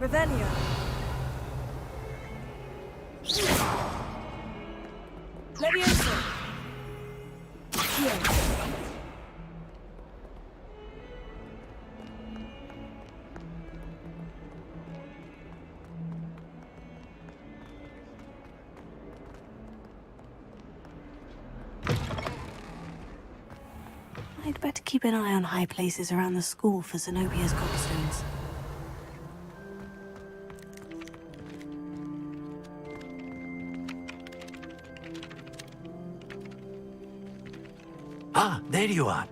Revelio. Levioso. Here. I'd better keep an eye on high places around the school for Zenobia's gobstones. Ah, there you are.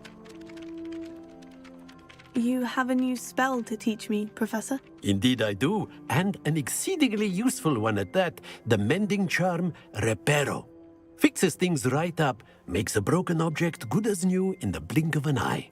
You have a new spell to teach me, Professor? Indeed I do, and an exceedingly useful one at that. The mending charm, Reparo. Fixes things right up, makes a broken object good as new in the blink of an eye.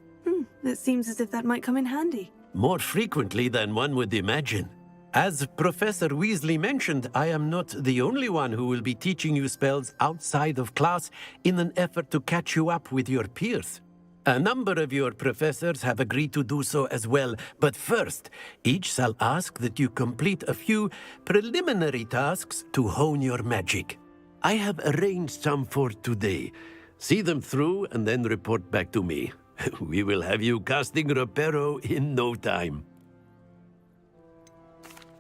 It seems as if that might come in handy. More frequently than one would imagine. As Professor Weasley mentioned, I am not the only one who will be teaching you spells outside of class in an effort to catch you up with your peers. A number of your professors have agreed to do so as well, but first, each shall ask that you complete a few preliminary tasks to hone your magic. I have arranged some for today. See them through and then report back to me. We will have you casting Reparo in no time.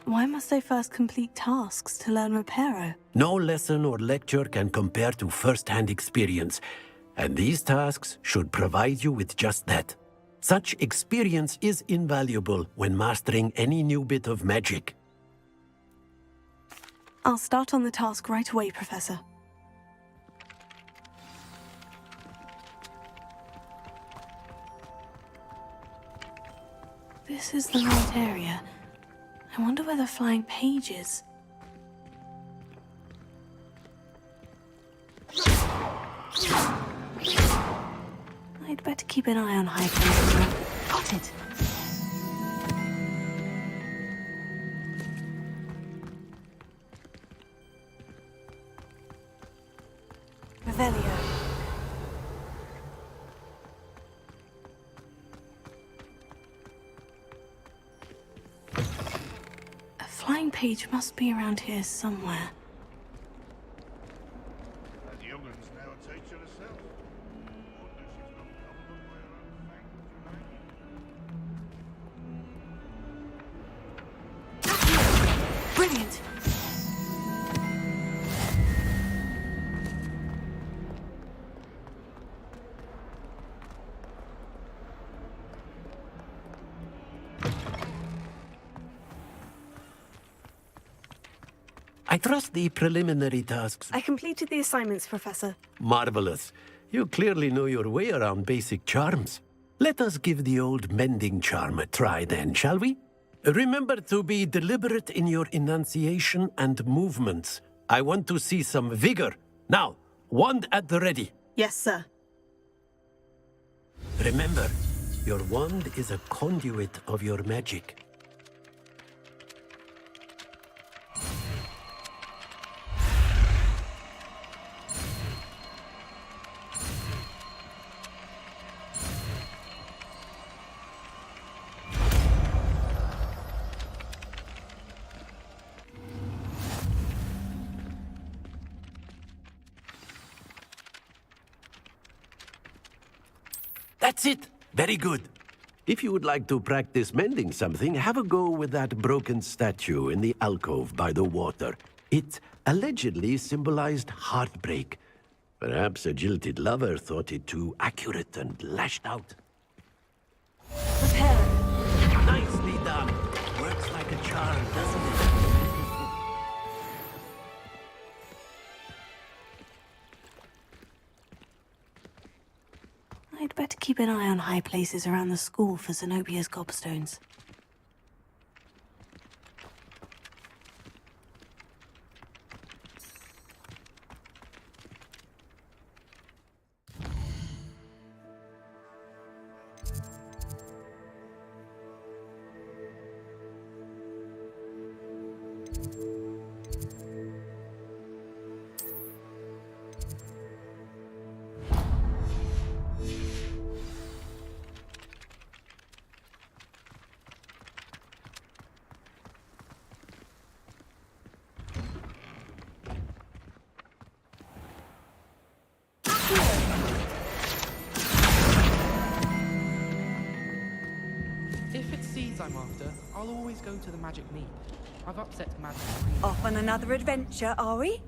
Why must I first complete tasks to learn Reparo? No lesson or lecture can compare to first-hand experience, and these tasks should provide you with just that. Such experience is invaluable when mastering any new bit of magic. I'll start on the task right away, Professor. This is the right area. I wonder where the flying page is. I'd better keep an eye on high places. Got it. Revelio. A flying page must be around here somewhere. That young'un's now a teacher herself. Wonder she's not covered them by her own fangs, Brilliant! I trust the preliminary tasks. I completed the assignments, Professor. Marvelous. You clearly know your way around basic charms. Let us give the old mending charm a try then, shall we? Remember to be deliberate in your enunciation and movements. I want to see some vigor. Now, wand at the ready. Yes, sir. Remember, your wand is a conduit of your magic. That's it! Very good. If you would like to practice mending something, have a go with that broken statue in the alcove by the water. It allegedly symbolized heartbreak. Perhaps a jilted lover thought it too accurate and lashed out. Prepare. Nicely done. Works like a charm, doesn't it? I'd better keep an eye on high places around the school for Zenobia's gobstones. things I'm after, I'll always go to the magic mead. I've upset magic. Off on another adventure, are we?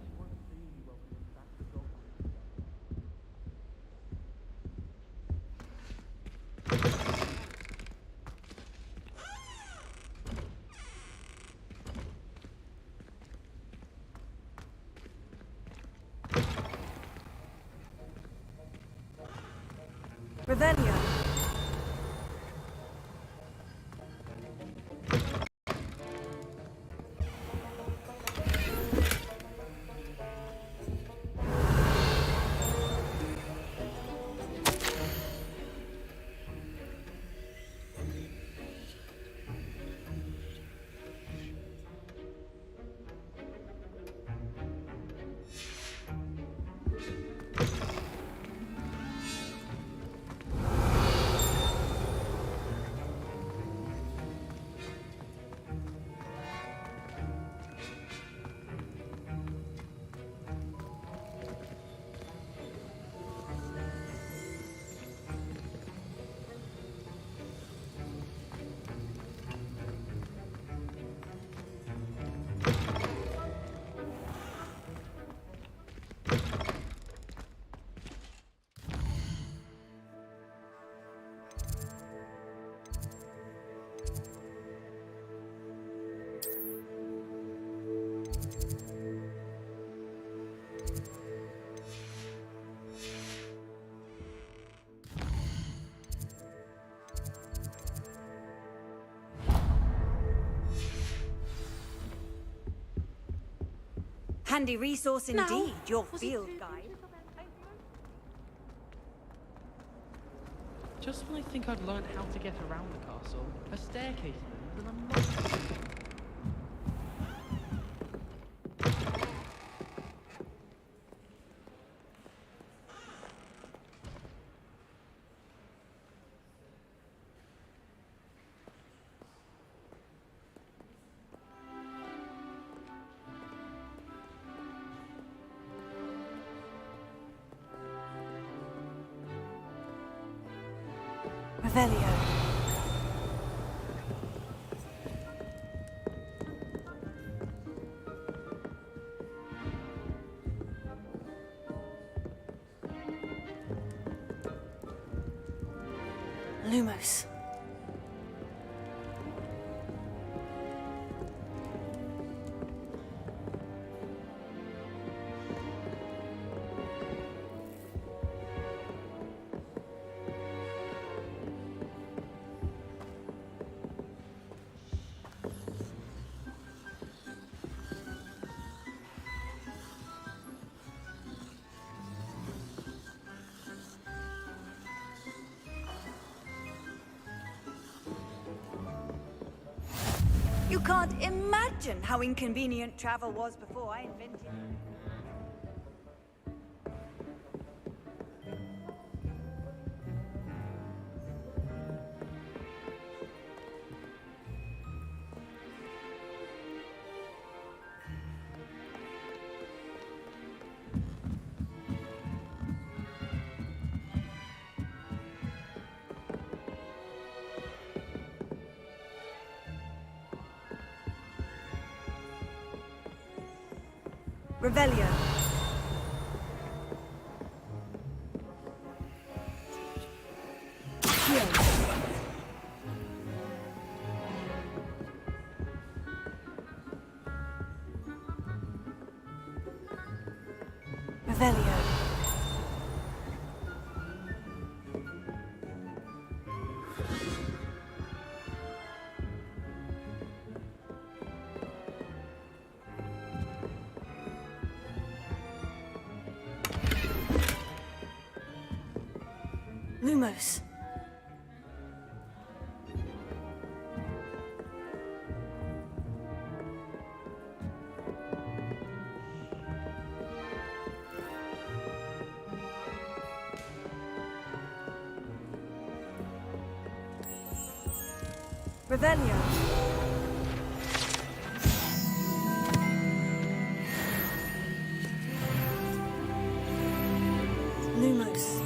Revelio. Handy resource indeed, your field guide. Just when I think I've learned how to get around the castle, a staircase moves and I'm lost. Revelio. Lumos. You can't imagine how inconvenient travel was before I invented it. Revelio. Revelio. Lumos. Revelio. Lumos.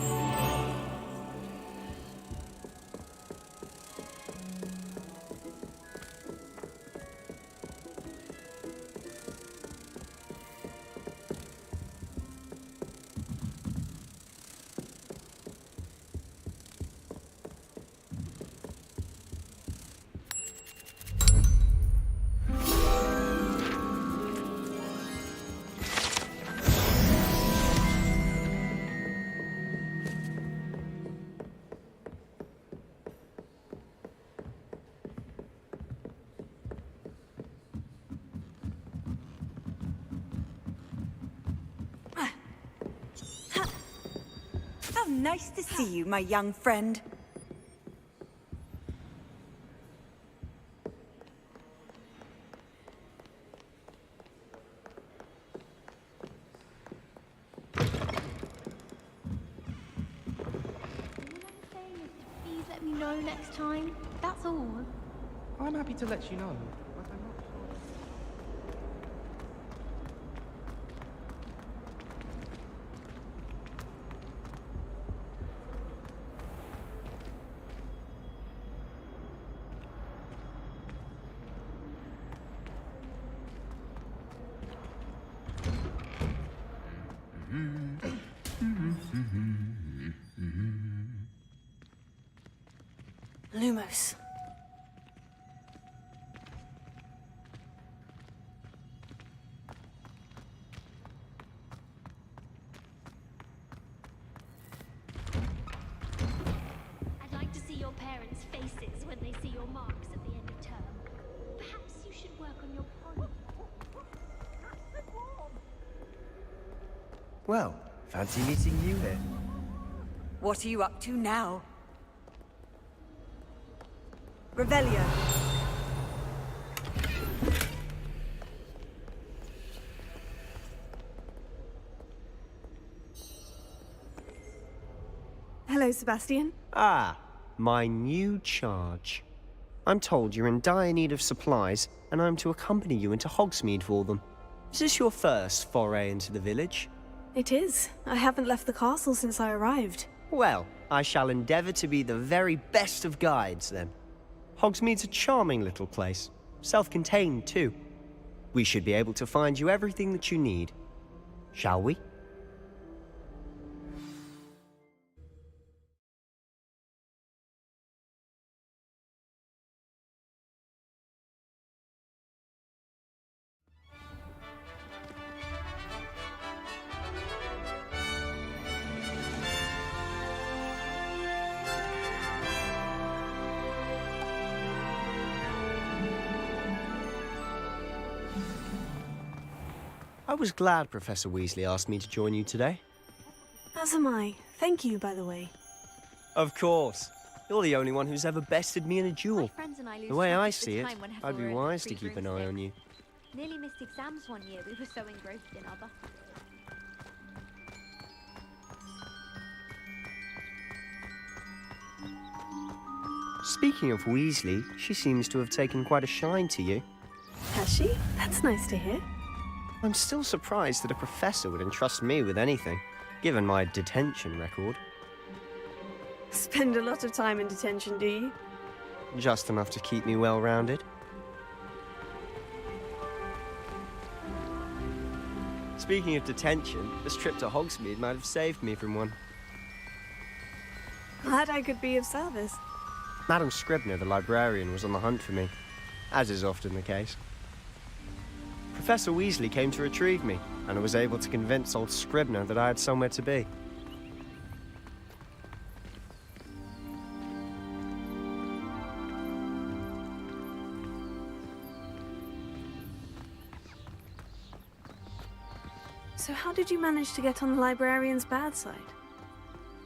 Nice to see you, my young friend. Please let me know next time. That's all. I'm happy to let you know, but I'm not sure. Lumos. I'd like to see your parents' faces when they see your marks at the end of term. Perhaps you should work on your pony. Well, fancy meeting you here. What are you up to now? Revelio. Hello, Sebastian. Ah, my new charge. I'm told you're in dire need of supplies, and I'm to accompany you into Hogsmeade for them. Is this your first foray into the village? It is. I haven't left the castle since I arrived. Well, I shall endeavour to be the very best of guides, then. Hogsmeade's a charming little place, self-contained too. We should be able to find you everything that you need. Shall we? I was glad Professor Weasley asked me to join you today. As am I. Thank you, by the way. Of course. You're the only one who's ever bested me in a duel. Friends and I lose The way track I of the see it, time whenever I'd be we're at wise to free keep an broomstick. eye on you. Nearly missed exams one year. We were so engrossed in other. Speaking of Weasley, she seems to have taken quite a shine to you. Has she? That's nice to hear. I'm still surprised that a professor would entrust me with anything, given my detention record. Spend a lot of time in detention, do you? Just enough to keep me well-rounded. Speaking of detention, this trip to Hogsmeade might have saved me from one. Glad I could be of service. Madam Scribner, the librarian, was on the hunt for me, as is often the case. Professor Weasley came to retrieve me, and I was able to convince old Scribner that I had somewhere to be. So how did you manage to get on the librarian's bad side?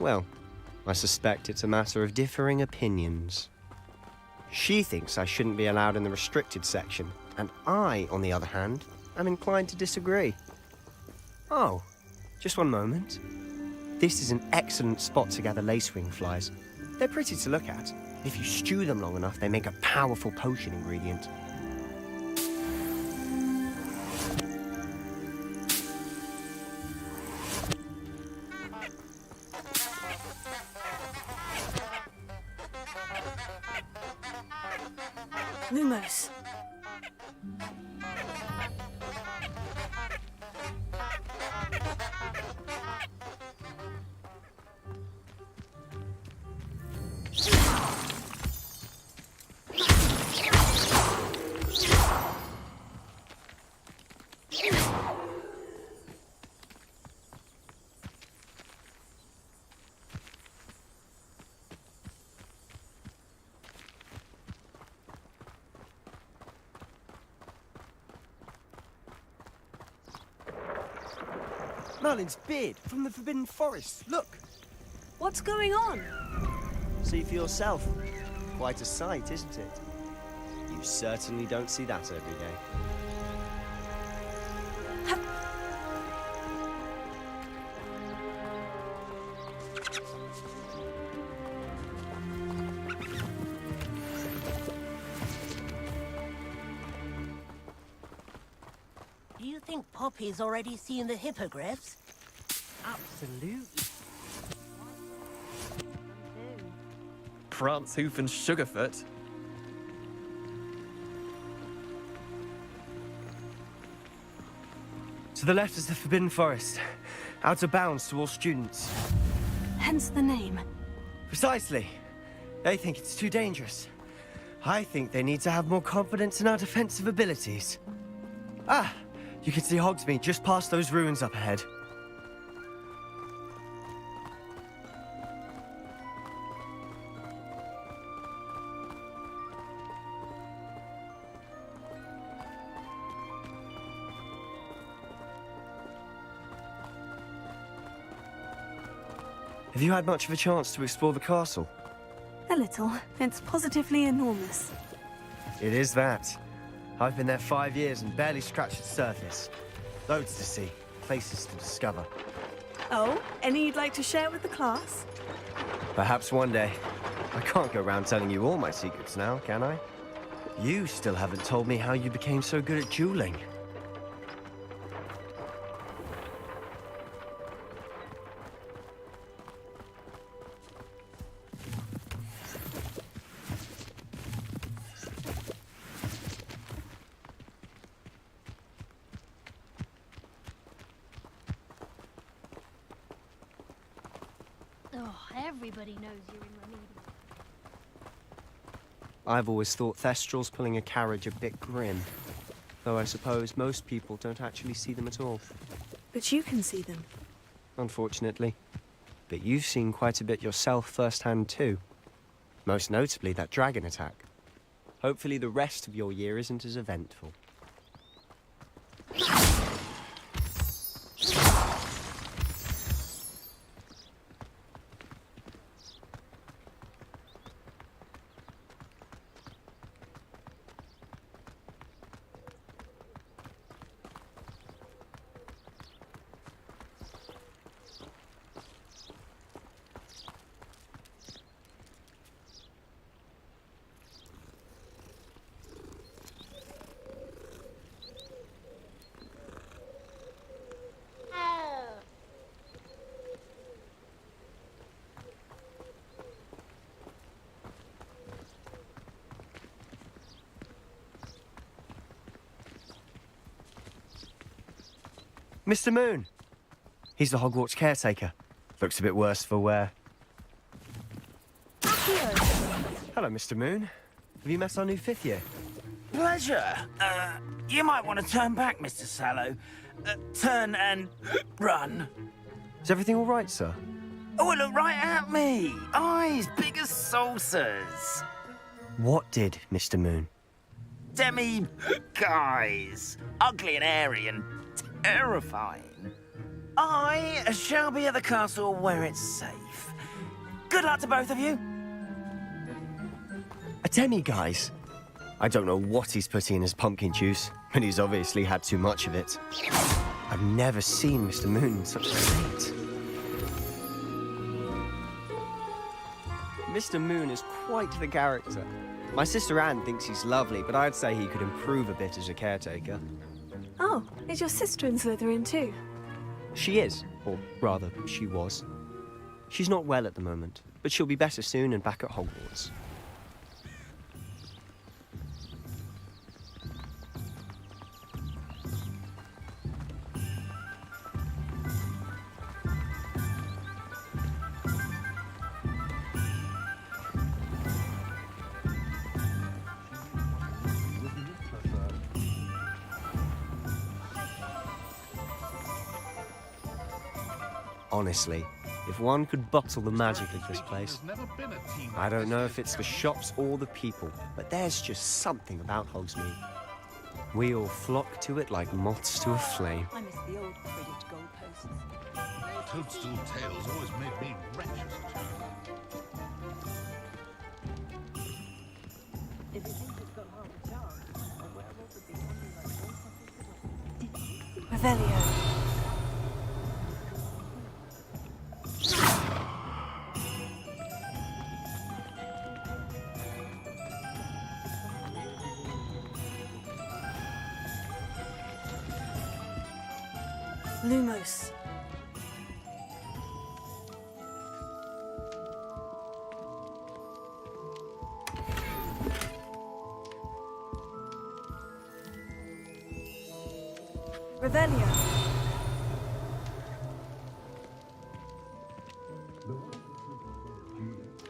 Well, I suspect it's a matter of differing opinions. She thinks I shouldn't be allowed in the restricted section, and I, on the other hand, am inclined to disagree. Oh, just one moment. This is an excellent spot to gather lacewing flies. They're pretty to look at. If you stew them long enough, they make a powerful potion ingredient. Lumos. Merlin's beard from the Forbidden Forest, look! What's going on? See for yourself. Quite a sight, isn't it? You certainly don't see that every day. Do you think Poppy's already seen the hippogriffs? Absolutely. Prance, Hoof, and Sugarfoot. To the left is the Forbidden Forest. Out of bounds to all students. Hence the name. Precisely. They think it's too dangerous. I think they need to have more confidence in our defensive abilities. Ah, you can see Hogsmeade just past those ruins up ahead. Have you had much of a chance to explore the castle? A little. It's positively enormous. It is that. I've been there 5 years and barely scratched the surface. Loads to see, places to discover. Oh, any you'd like to share with the class? Perhaps one day. I can't go around telling you all my secrets now, can I? You still haven't told me how you became so good at dueling. Oh, everybody knows you're in Remedial. I've always thought Thestrals pulling a carriage a bit grim. Though I suppose most people don't actually see them at all. But you can see them. Unfortunately. But you've seen quite a bit yourself firsthand too. Most notably that dragon attack. Hopefully the rest of your year isn't as eventful. Mr. Moon! He's the Hogwarts caretaker. Looks a bit worse for wear. Hello, Mr. Moon. Have you met our new 5th year? Pleasure. You might want to turn back, Mr. Sallow. Turn and run. Is everything all right, sir? Oh, look right at me. Eyes big as saucers. What did, Mr. Moon? Guys. Ugly and airy and terrifying. I shall be at the castle where it's safe. Good luck to both of you. A demi-guise? I don't know what he's putting in his pumpkin juice, but he's obviously had too much of it. I've never seen Mr. Moon in such a state. Mr. Moon is quite the character. My sister Anne thinks he's lovely, but I'd say he could improve a bit as a caretaker. Oh, is your sister in Slytherin too? She is, or rather, she was. She's not well at the moment, but she'll be better soon and back at Hogwarts. Honestly, if one could bottle the magic of this place, I don't know if it's the shops or the people, but there's just something about Hogsmeade. We all flock to it like moths to a flame. I miss the old Quidditch goalpost. Toadstool tales always made me wretched as a child. If you think it's got half a chance, a werewolf would be only like one Revelio. Lumos. Revelio.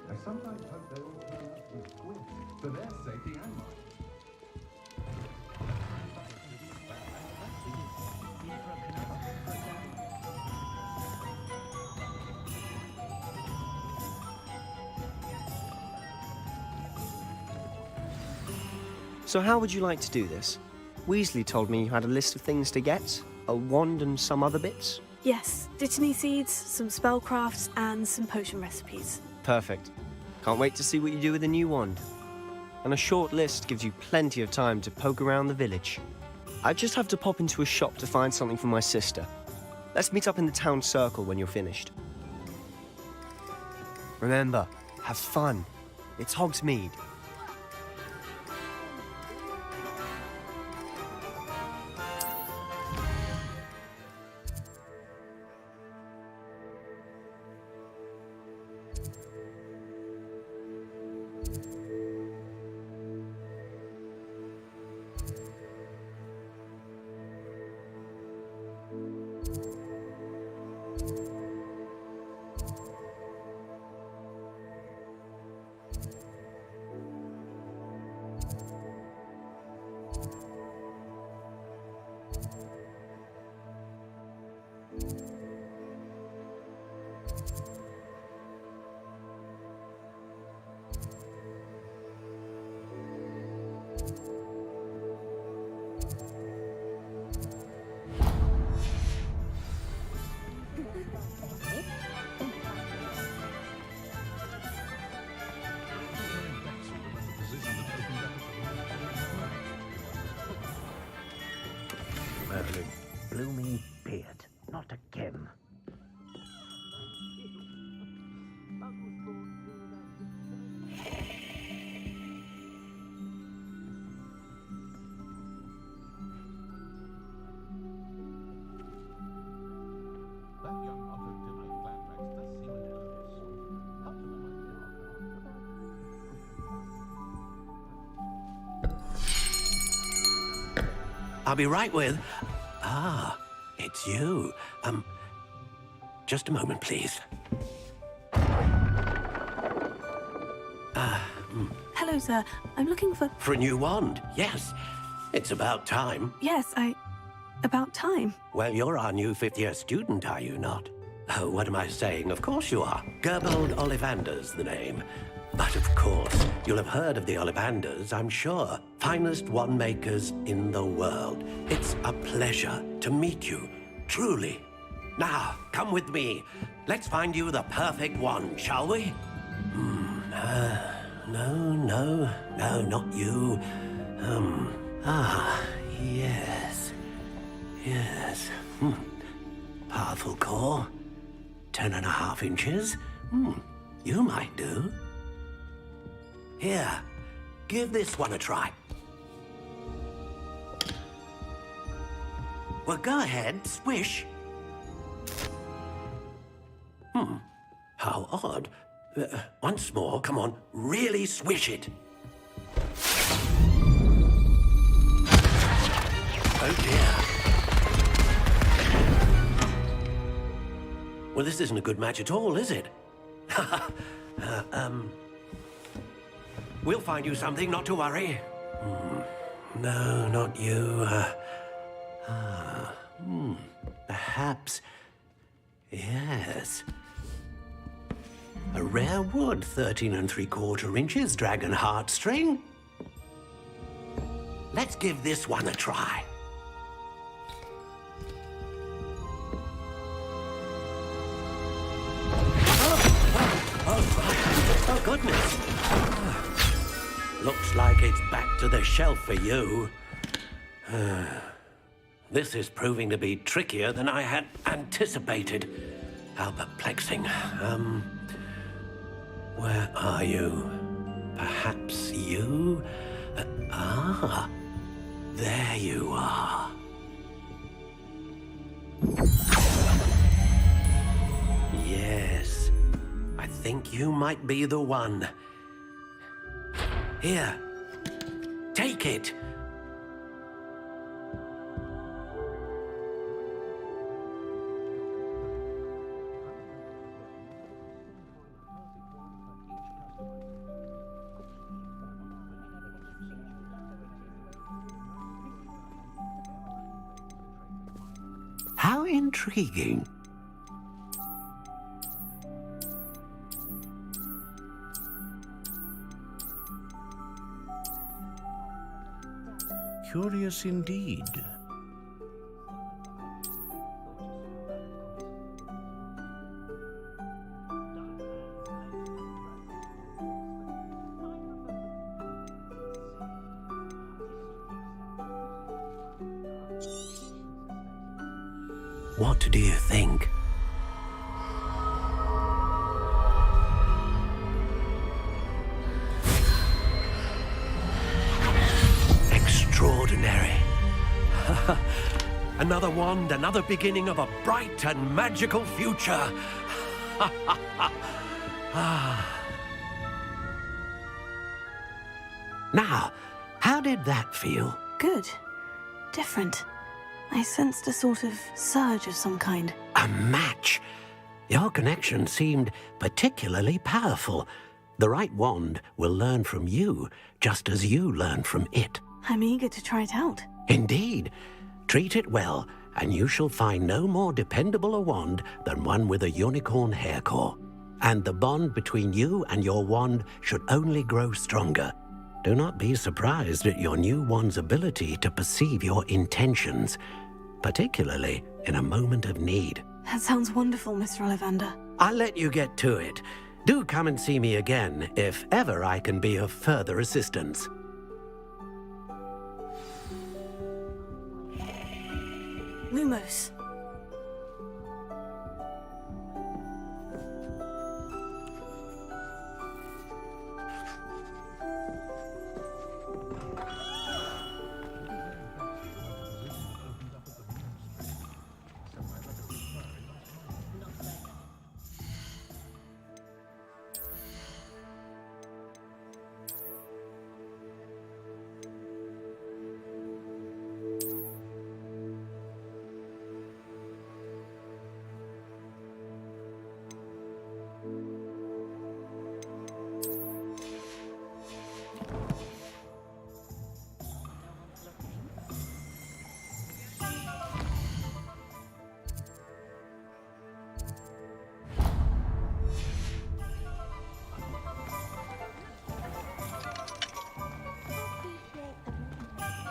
I sometimes hope they all turn out to be squibs, for their safety and mine. So how would you like to do this? Weasley told me you had a list of things to get, a wand and some other bits. Yes, Dittany seeds, some spellcrafts, and some potion recipes. Perfect. Can't wait to see what you do with the new wand. And a short list gives you plenty of time to poke around the village. I just have to pop into a shop to find something for my sister. Let's meet up in the town circle when you're finished. Remember, have fun. It's Hogsmeade. Blooming beard. Not again. That young otter dibbling Glandrax does seem an elegant sort. Helps him in my I'll be right with... Ah, it's you. Just a moment, please. Hello, sir. I'm looking for... For a new wand, yes. It's about time. Yes, about time. Well, you're our new fifth-year student, are you not? Oh, what am I saying? Of course you are. Gerbold Ollivander's the name. But of course, you'll have heard of the Ollivanders, I'm sure. Finest wand makers in the world. It's a pleasure to meet you, truly. Now, come with me. Let's find you the perfect wand, shall we? No, not you. Yes. Powerful core. 10.5 inches. You might do. Here, give this one a try. Well, go ahead, swish. How odd. Once more, come on, really swish it. Oh dear. Well, this isn't a good match at all, is it? We'll find you something, not to worry. No, not you. Perhaps. Yes. A rare wood, 13 3/4 inches, dragon heartstring. Let's give this one a try. Oh, goodness. Looks like it's back to the shelf for you. This is proving to be trickier than I had anticipated. How perplexing. Where are you? Perhaps you? There you are. Yes, I think you might be the one. Here, take it. How intriguing. Curious indeed. What do you think? Extraordinary. Another wand, another beginning of a bright and magical future. Now, how did that feel? Good. Different. I sensed a sort of surge of some kind. A match. Your connection seemed particularly powerful. The right wand will learn from you, just as you learn from it. I'm eager to try it out. Indeed. Treat it well, and you shall find no more dependable a wand than one with a unicorn hair core. And the bond between you and your wand should only grow stronger. Do not be surprised at your new wand's ability to perceive your intentions, particularly in a moment of need. That sounds wonderful, Mr. Ollivander. I'll let you get to it. Do come and see me again if ever I can be of further assistance. Lumos.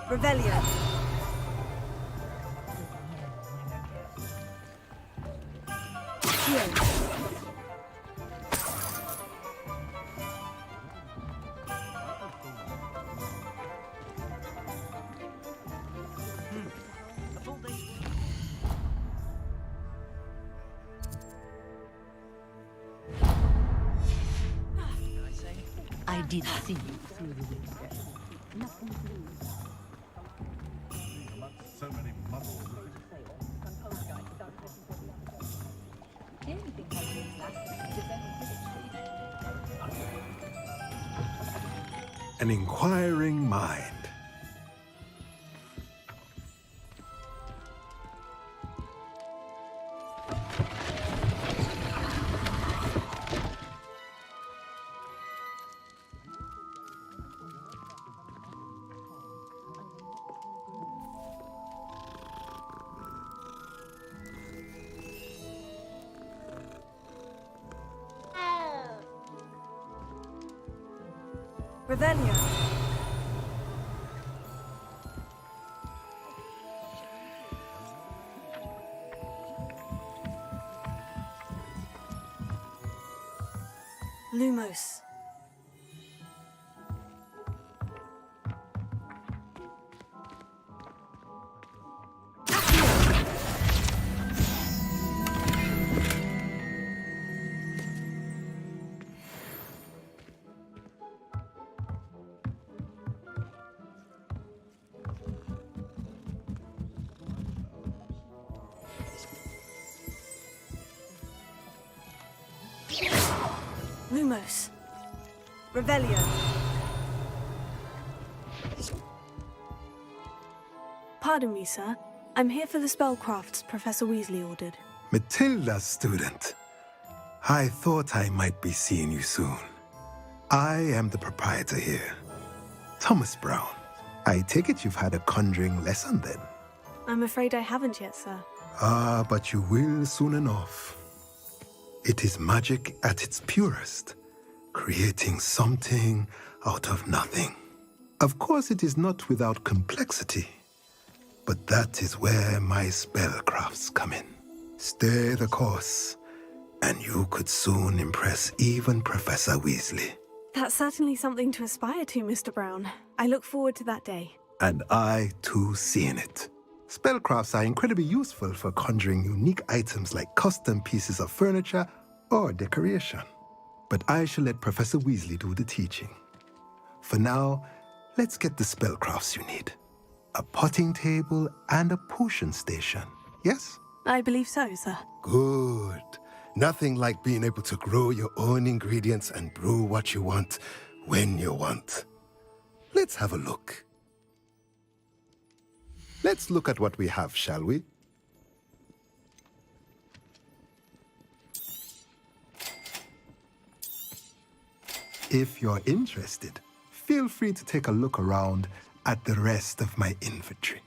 Revelio. I did see you through the window. Nothing to lose. So many muddles. An inquiring mind. Revelio. Lumos. Revelio. Pardon me, sir. I'm here for the spellcrafts Professor Weasley ordered. Matilda's student. I thought I might be seeing you soon. I am the proprietor here, Thomas Brown. I take it you've had a conjuring lesson then? I'm afraid I haven't yet, sir. Ah, but you will soon enough. It is magic at its purest, creating something out of nothing. Of course, it is not without complexity, but that is where my spellcrafts come in. Stay the course, and you could soon impress even Professor Weasley. That's certainly something to aspire to, Mr. Brown. I look forward to that day. And I, too, seeing it. Spellcrafts are incredibly useful for conjuring unique items like custom pieces of furniture or decoration. But I shall let Professor Weasley do the teaching. For now, let's get the spellcrafts you need. A potting table and a potion station, yes? I believe so, sir. Good. Nothing like being able to grow your own ingredients and brew what you want when you want. Let's have a look. Let's look at what we have, shall we? If you're interested, feel free to take a look around at the rest of my inventory.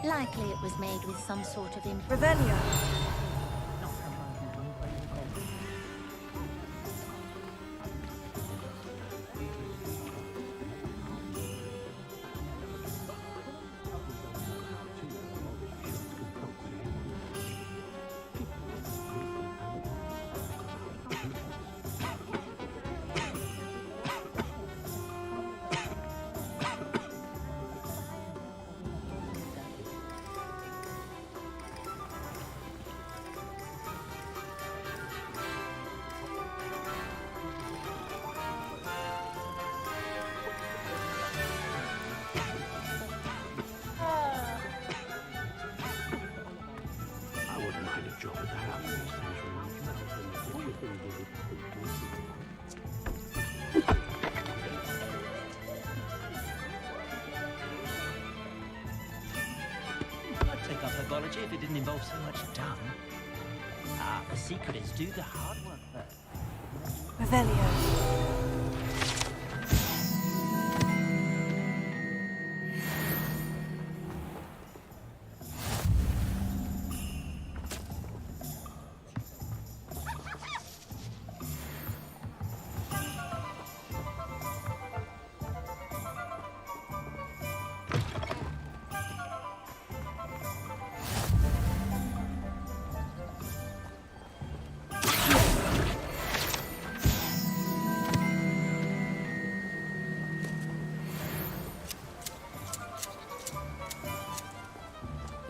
Likely it was made with some sort of Revelio. I wouldn't mind a job at that outpost. I'd take up herbology if it didn't involve so much dung. Ah, the secret is do the hard work first. Revelio.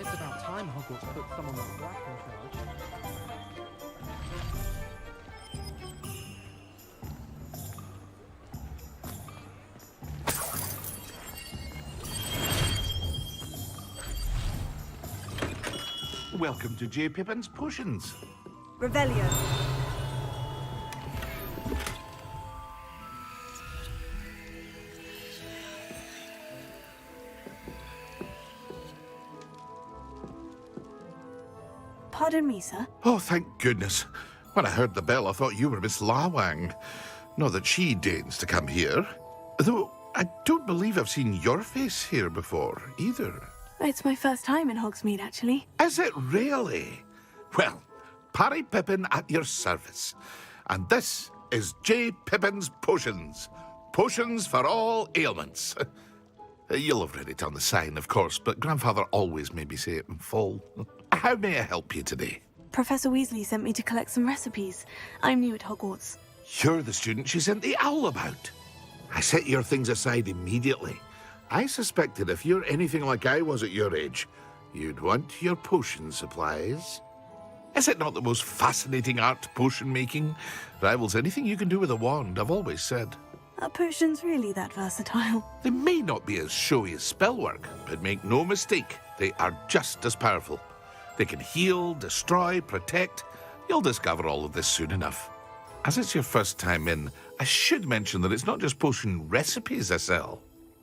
It's about time Hogwarts put someone like Black in charge. Welcome to J. Pippin's Potions. Revelio. Pardon me, sir. Oh, thank goodness. When I heard the bell, I thought you were Miss Lawang. Not that she deigns to come here. Though I don't believe I've seen your face here before, either. It's my first time in Hogsmeade, actually. Is it really? Well, Parry Pippin at your service. And this is J. Pippin's Potions. Potions for all ailments. You'll have read it on the sign, of course, but Grandfather always made me say it in full. How may I help you today? Professor Weasley sent me to collect some recipes. I'm new at Hogwarts. You're the student she sent the owl about. I set your things aside immediately. I suspected if you're anything like I was at your age, you'd want your potion supplies. Is it not the most fascinating art, potion making? Rivals anything you can do with a wand, I've always said. Are potions really that versatile? They may not be as showy as spellwork, but make no mistake, they are just as powerful. They can heal, destroy, protect. You'll discover all of this soon enough. As it's your first time in, I should mention that it's not just potion recipes I sell.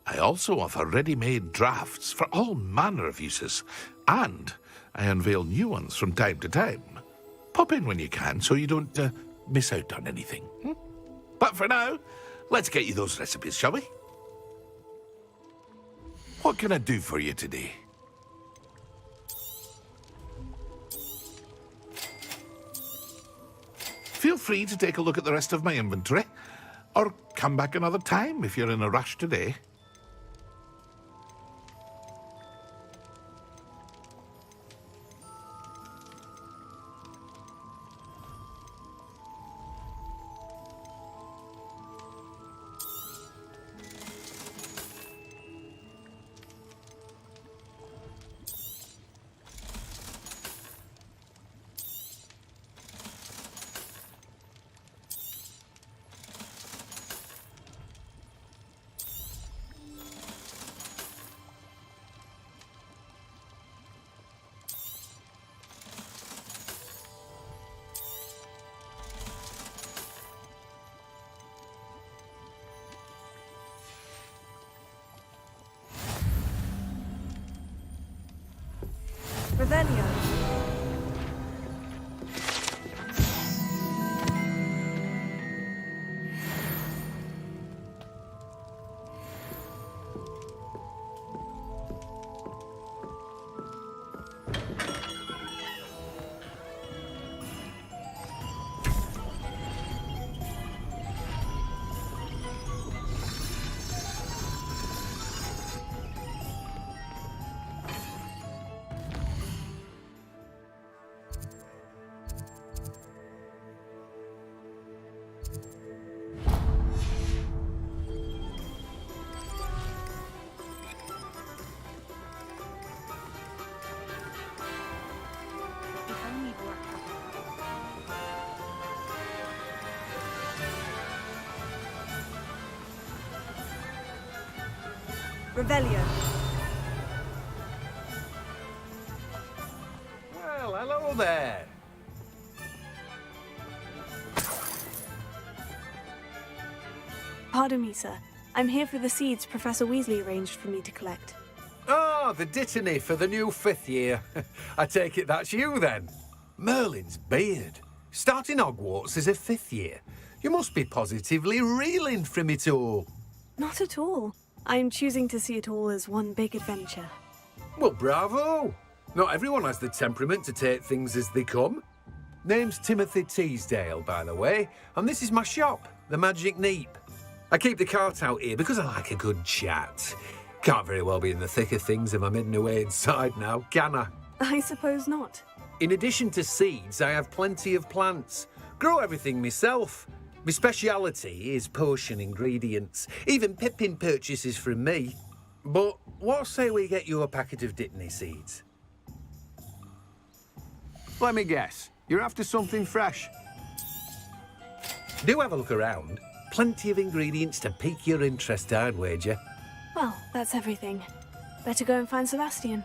I also offer ready-made drafts for all manner of uses, and I unveil new ones from time to time. Pop in when you can so you don't miss out on anything. But for now, let's get you those recipes, shall we? What can I do for you today? Feel free to take a look at the rest of my inventory, or come back another time if you're in a rush today. Revelio. Well, hello there. Pardon me, sir. I'm here for the seeds Professor Weasley arranged for me to collect. Oh, the dittany for the new 5th year. I take it that's you, then. Merlin's beard. Starting Hogwarts as a 5th year. You must be positively reeling from it all. Not at all. I'm choosing to see it all as one big adventure. Well, bravo. Not everyone has the temperament to take things as they come. Name's Timothy Teasdale, by the way, and this is my shop, the Magic Neep. I keep the cart out here because I like a good chat. Can't very well be in the thick of things if I'm hidden away inside now, can I? I suppose not. In addition to seeds, I have plenty of plants. Grow everything myself. My speciality is potion ingredients. Even Pippin purchases from me. But what say we get you a packet of Dittany seeds? Let me guess. You're after something fresh. Do have a look around. Plenty of ingredients to pique your interest, I'd wager. Well, that's everything. Better go and find Sebastian.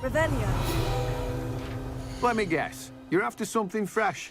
Revelio. Let me guess. You're after something fresh.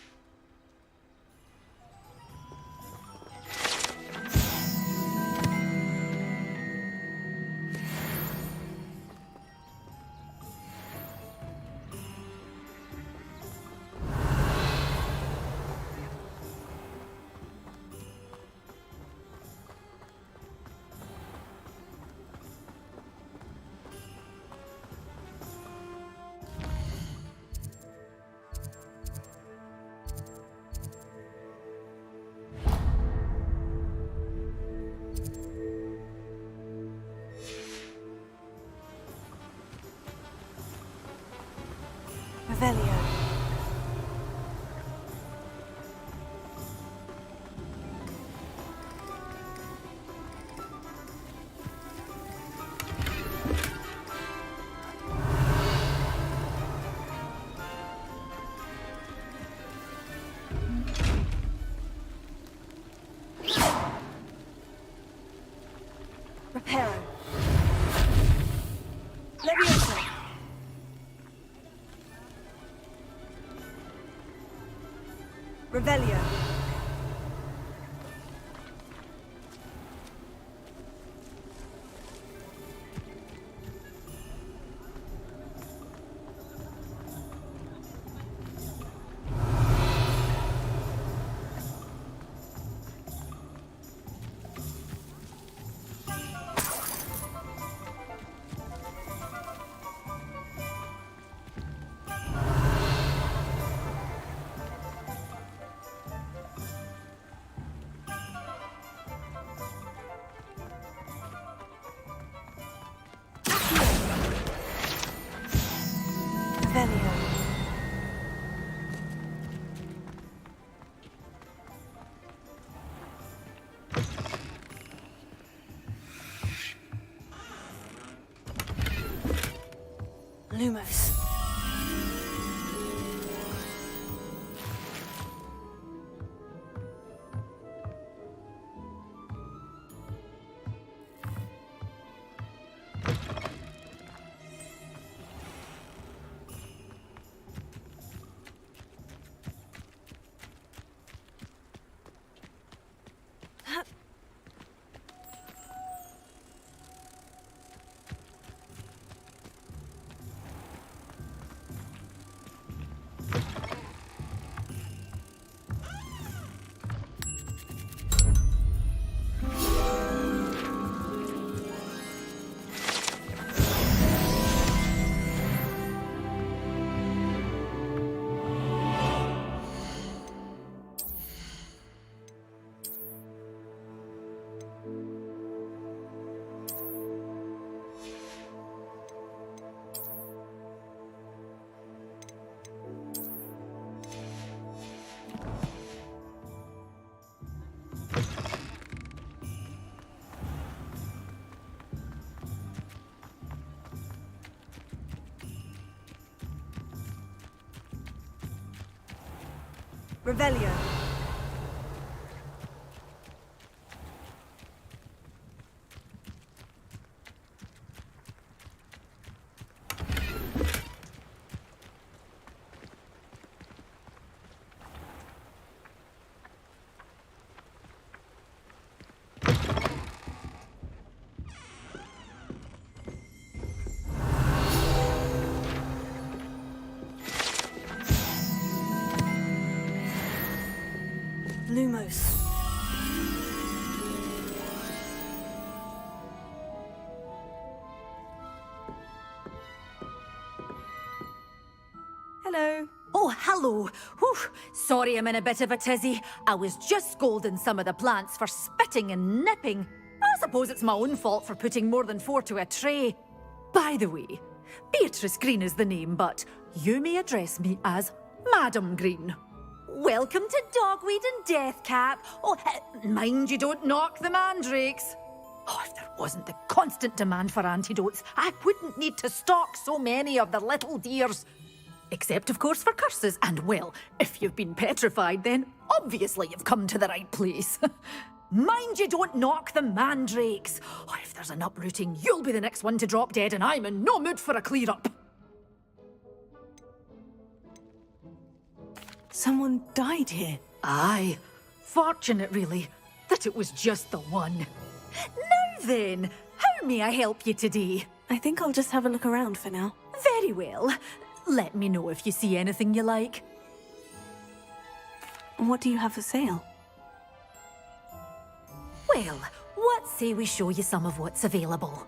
Revelio. Reparo. Leviosa. Revelio. Revelio. Lumos. Revelio. Lumos. Hello. Oh, hello. Whew. Sorry I'm in a bit of a tizzy. I was just scolding some of the plants for spitting and nipping. I suppose it's my own fault for putting more than 4 to a tray. By the way, Beatrice Green is the name, but you may address me as Madam Green. Welcome to Dogweed and Deathcap. Oh, mind you don't knock the mandrakes. Oh, if there wasn't the constant demand for antidotes, I wouldn't need to stock so many of the little dears. Except, of course, for curses. And, well, if you've been petrified, then obviously you've come to the right place. Mind you don't knock the mandrakes. Oh, if there's an uprooting, you'll be the next one to drop dead, and I'm in no mood for a clear-up. Someone died here. Aye. Fortunate, really, that it was just the one. Now then, how may I help you today? I think I'll just have a look around for now. Very well. Let me know if you see anything you like. What do you have for sale? Well, what say we show you some of what's available?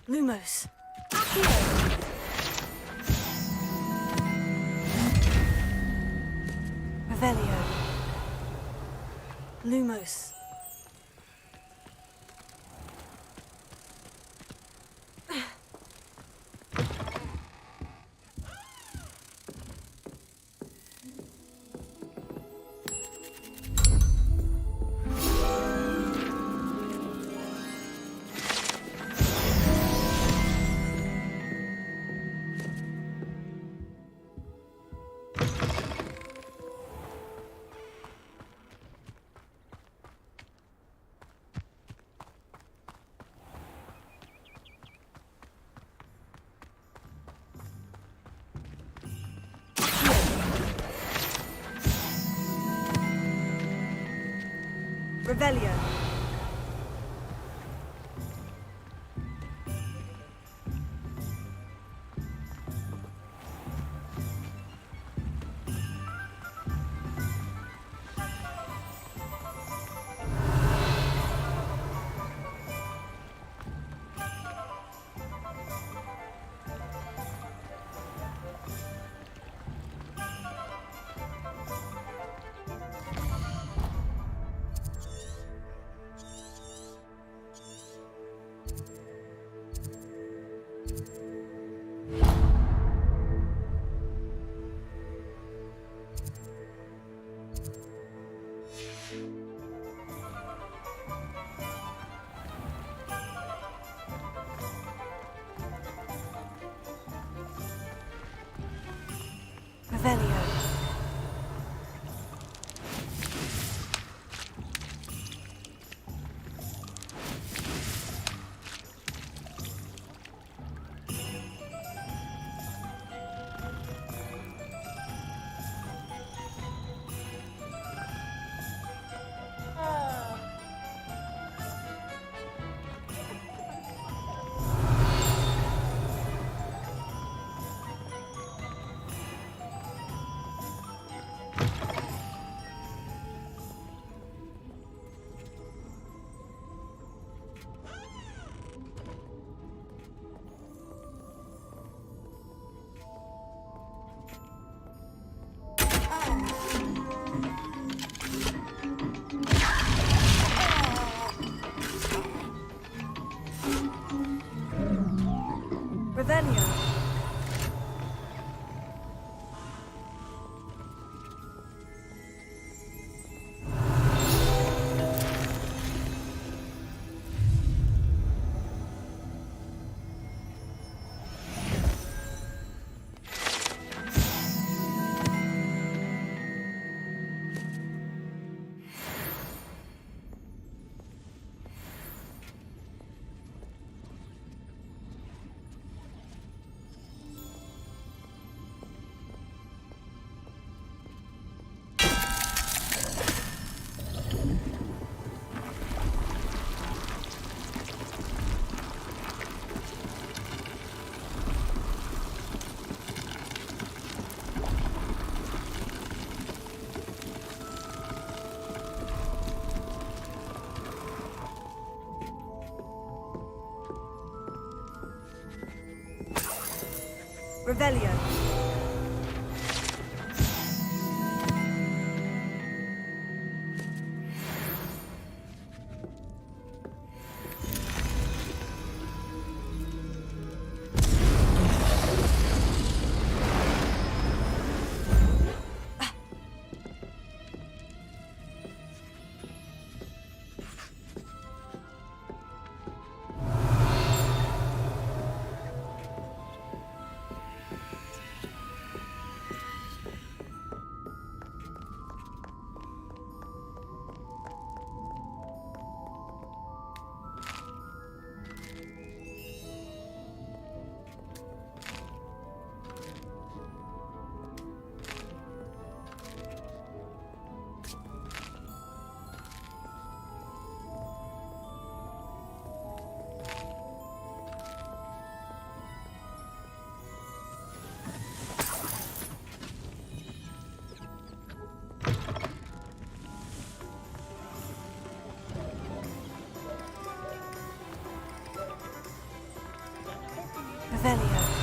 Lumos. Revelio. Lumos. Revelio. Revelio. Revelio. Revelio.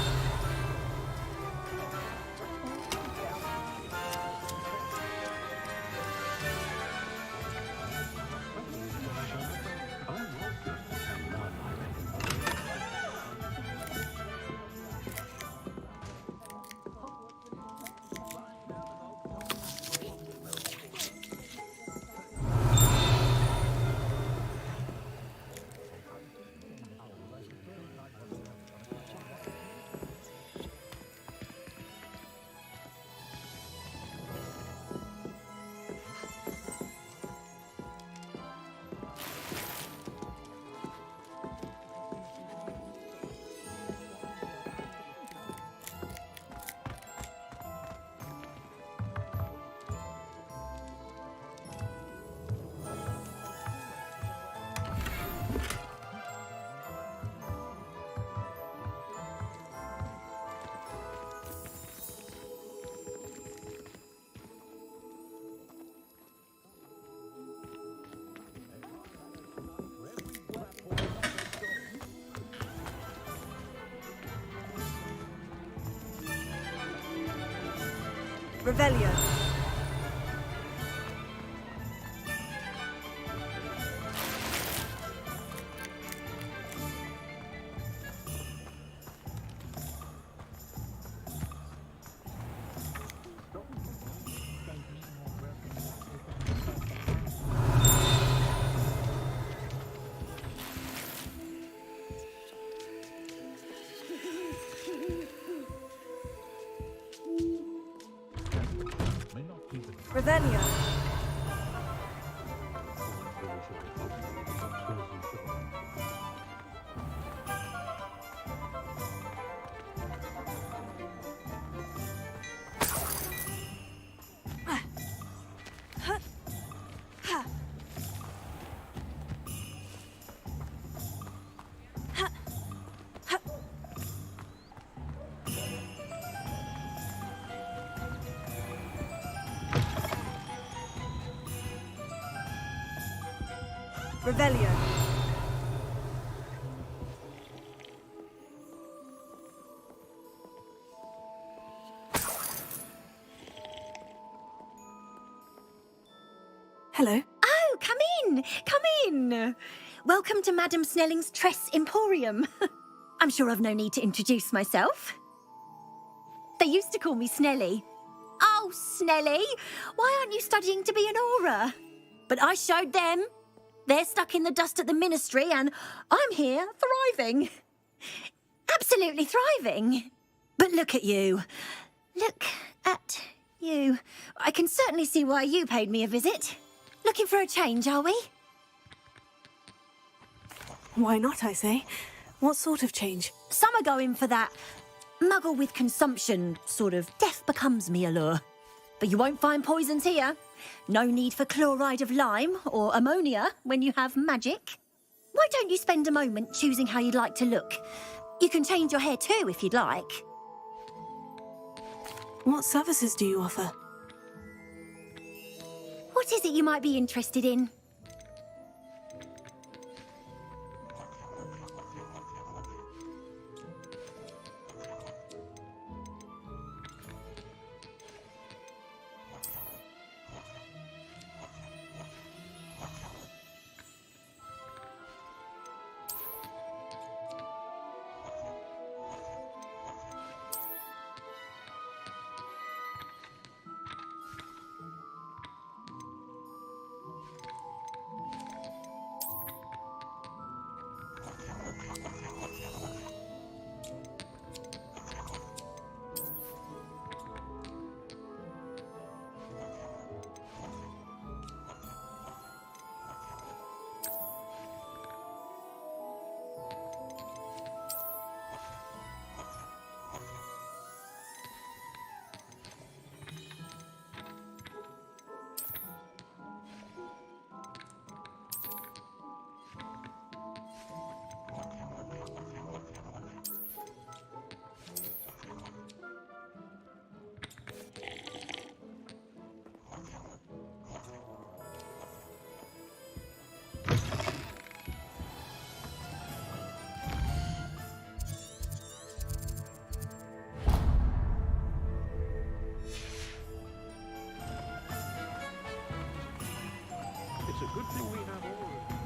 Revelio. Revelio. Revelio. Hello. Oh, come in! Come in! Welcome to Madame Snelling's Tress Emporium. I'm sure I've no need to introduce myself. They used to call me Snelly. Oh, Snelly, why aren't you studying to be an aura? But I showed them. They're stuck in the dust at the ministry and I'm here thriving. Absolutely thriving. But look at you. Look at you. I can certainly see why you paid me a visit. Looking for a change, are we? Why not, I say? What sort of change? Some are going for that muggle with consumption, sort of death becomes me allure. But you won't find poisons here. No need for chloride of lime or ammonia when you have magic. Why don't you spend a moment choosing how you'd like to look? You can change your hair too if you'd like. What services do you offer? What is it you might be interested in? Good thing we have all of them.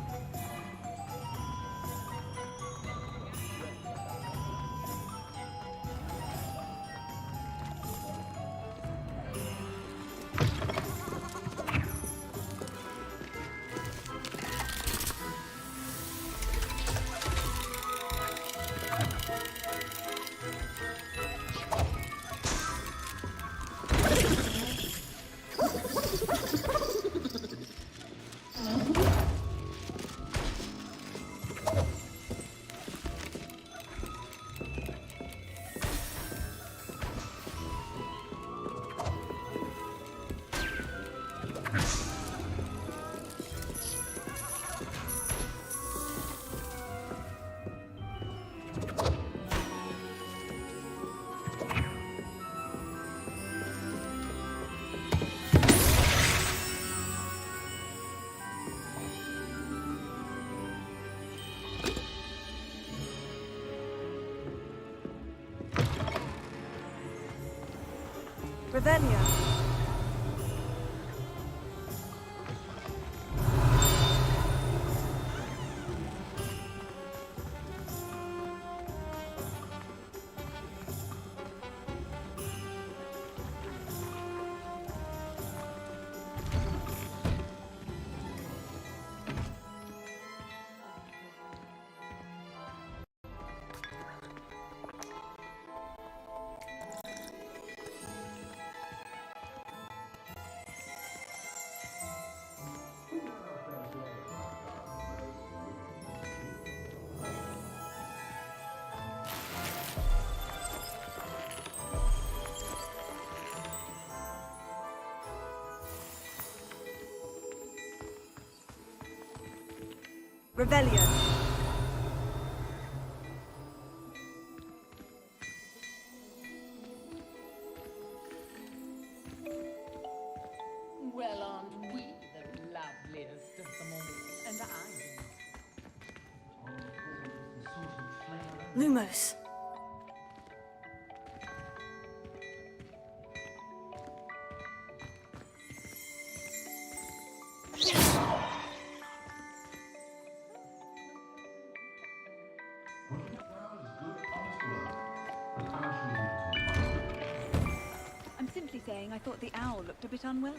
Revelia. Revelia. Well, aren't we the loveliest of them all? And I. Lumos. I'm simply saying I thought the owl looked a bit unwell.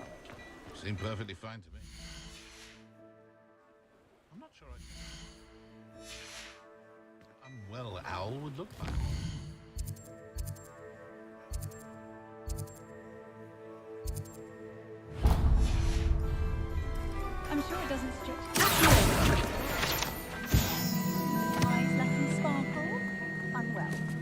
Seemed perfectly fine to me. I'm not sure unwell owl would look like. I'm sure it doesn't stretch. Eyes lacking sparkle. Unwell.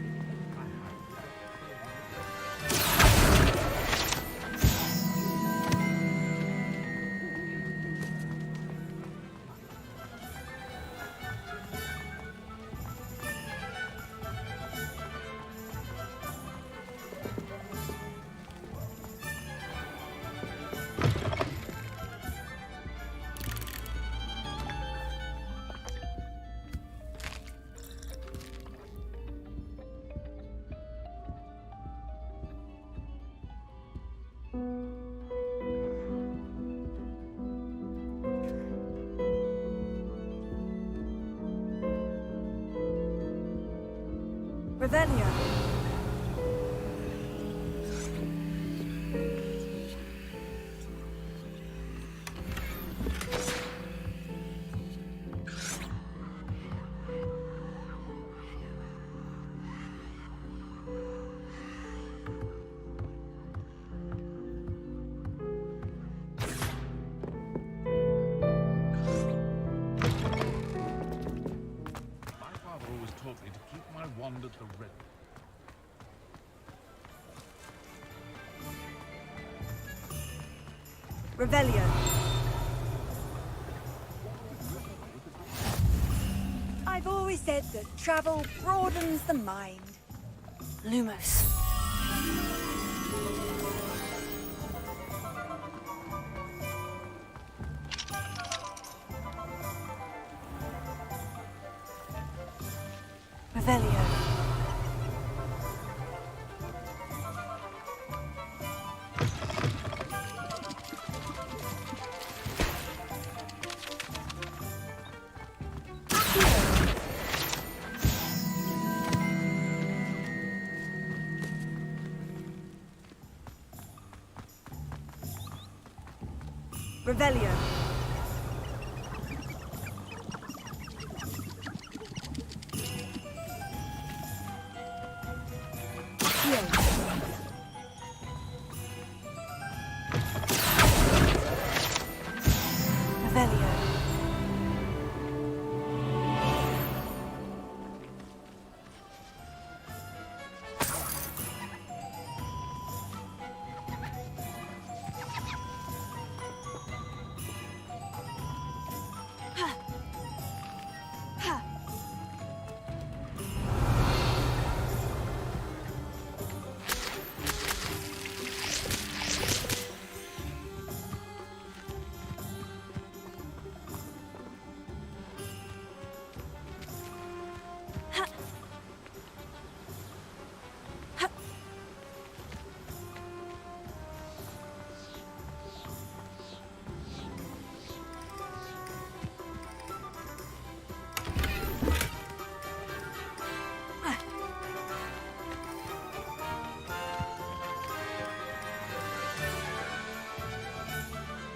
Revelia. My father always taught me to keep my wand at the ready. Revelia. I've always said that travel broadens the mind. Lumos. Revelia. Revelio. Revelio.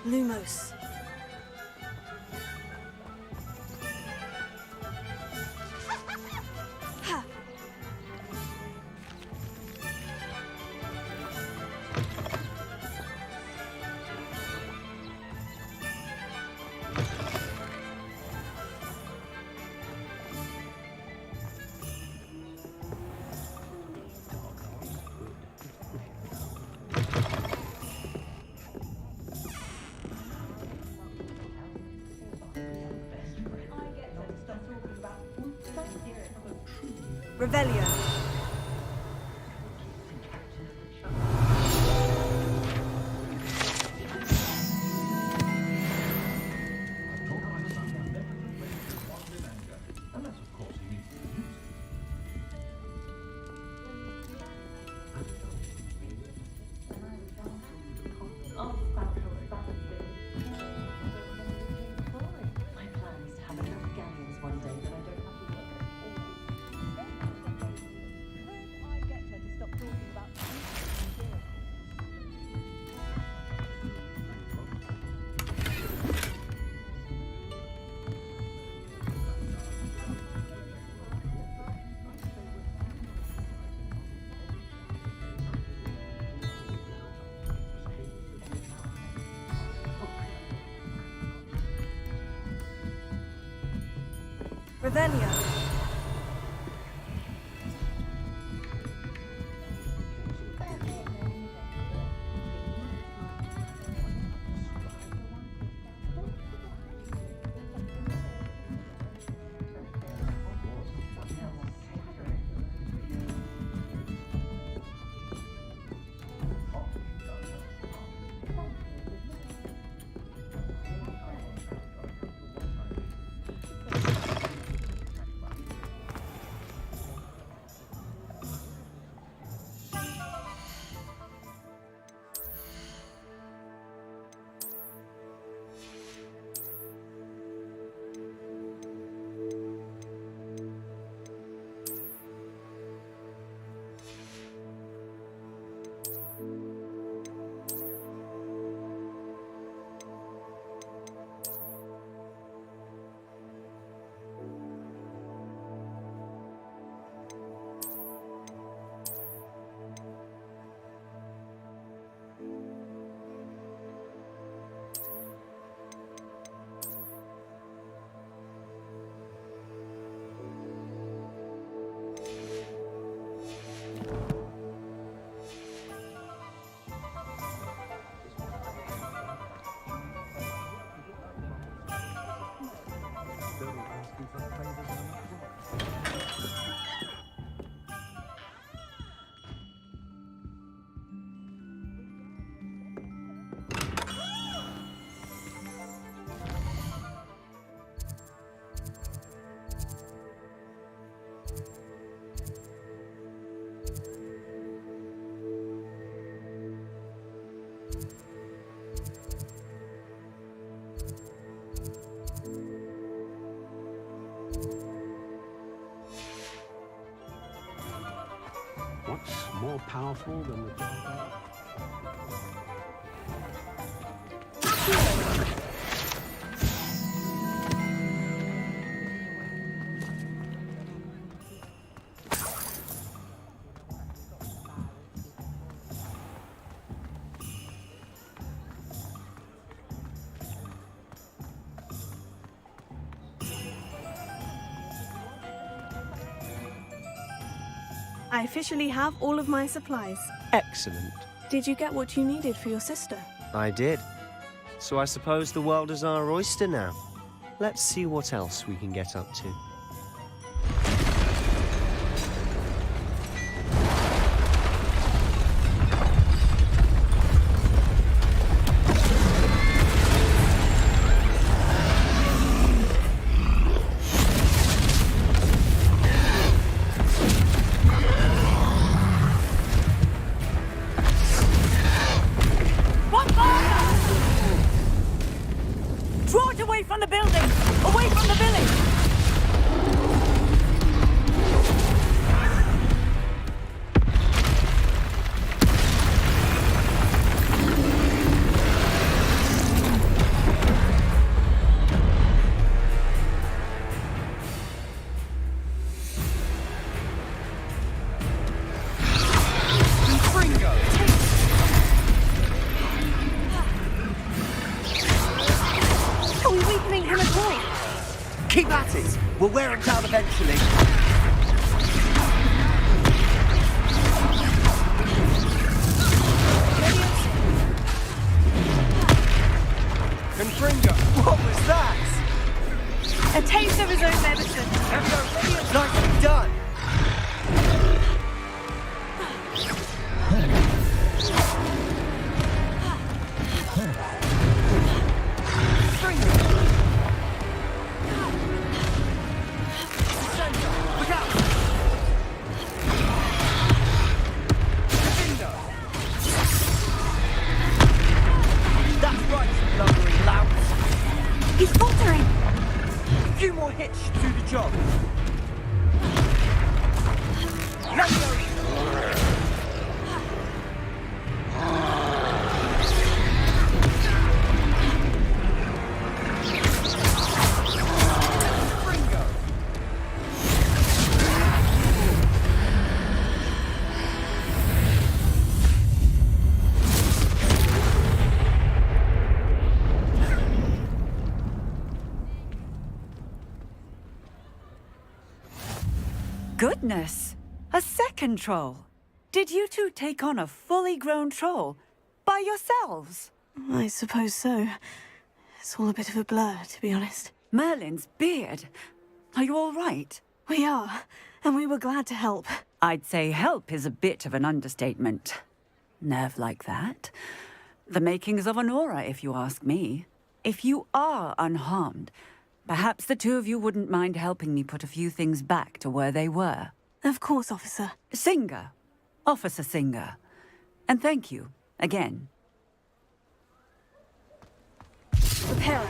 Lumos. Ha. Revelio. Revelio. What's more powerful than the dark I officially have all of my supplies. Excellent. Did you get what you needed for your sister? I did. So I suppose the world is our oyster now. Let's see what else we can get up to. Draw it away from the building! Away from the village! Are we weakening him at all? Keep at it. We'll wear him down eventually. Confringo! What was that? A taste of his own medicine. Nicely done! That's right, you lumbering louts. He's faltering. A few more hits should do the job. Let's go. Goodness! A second troll! Did you two take on a fully grown troll? By yourselves? I suppose so. It's all a bit of a blur, to be honest. Merlin's beard. Are you all right? We are, and we were glad to help. I'd say help is a bit of an understatement. Nerve like that. The makings of an aura, if you ask me. If you are unharmed, perhaps the two of you wouldn't mind helping me put a few things back to where they were. Of course, officer. Singer. Officer Singer. And thank you, again. Reparo.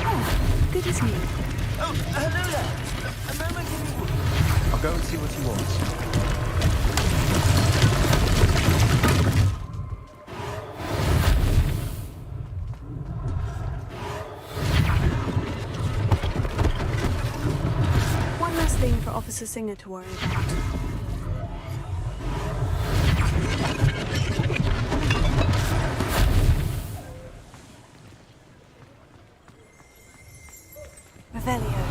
Oh, good as new. Oh, hello there. A moment, can you... I'll go and see what he wants. One last thing for Officer Singer to worry about. Revelio.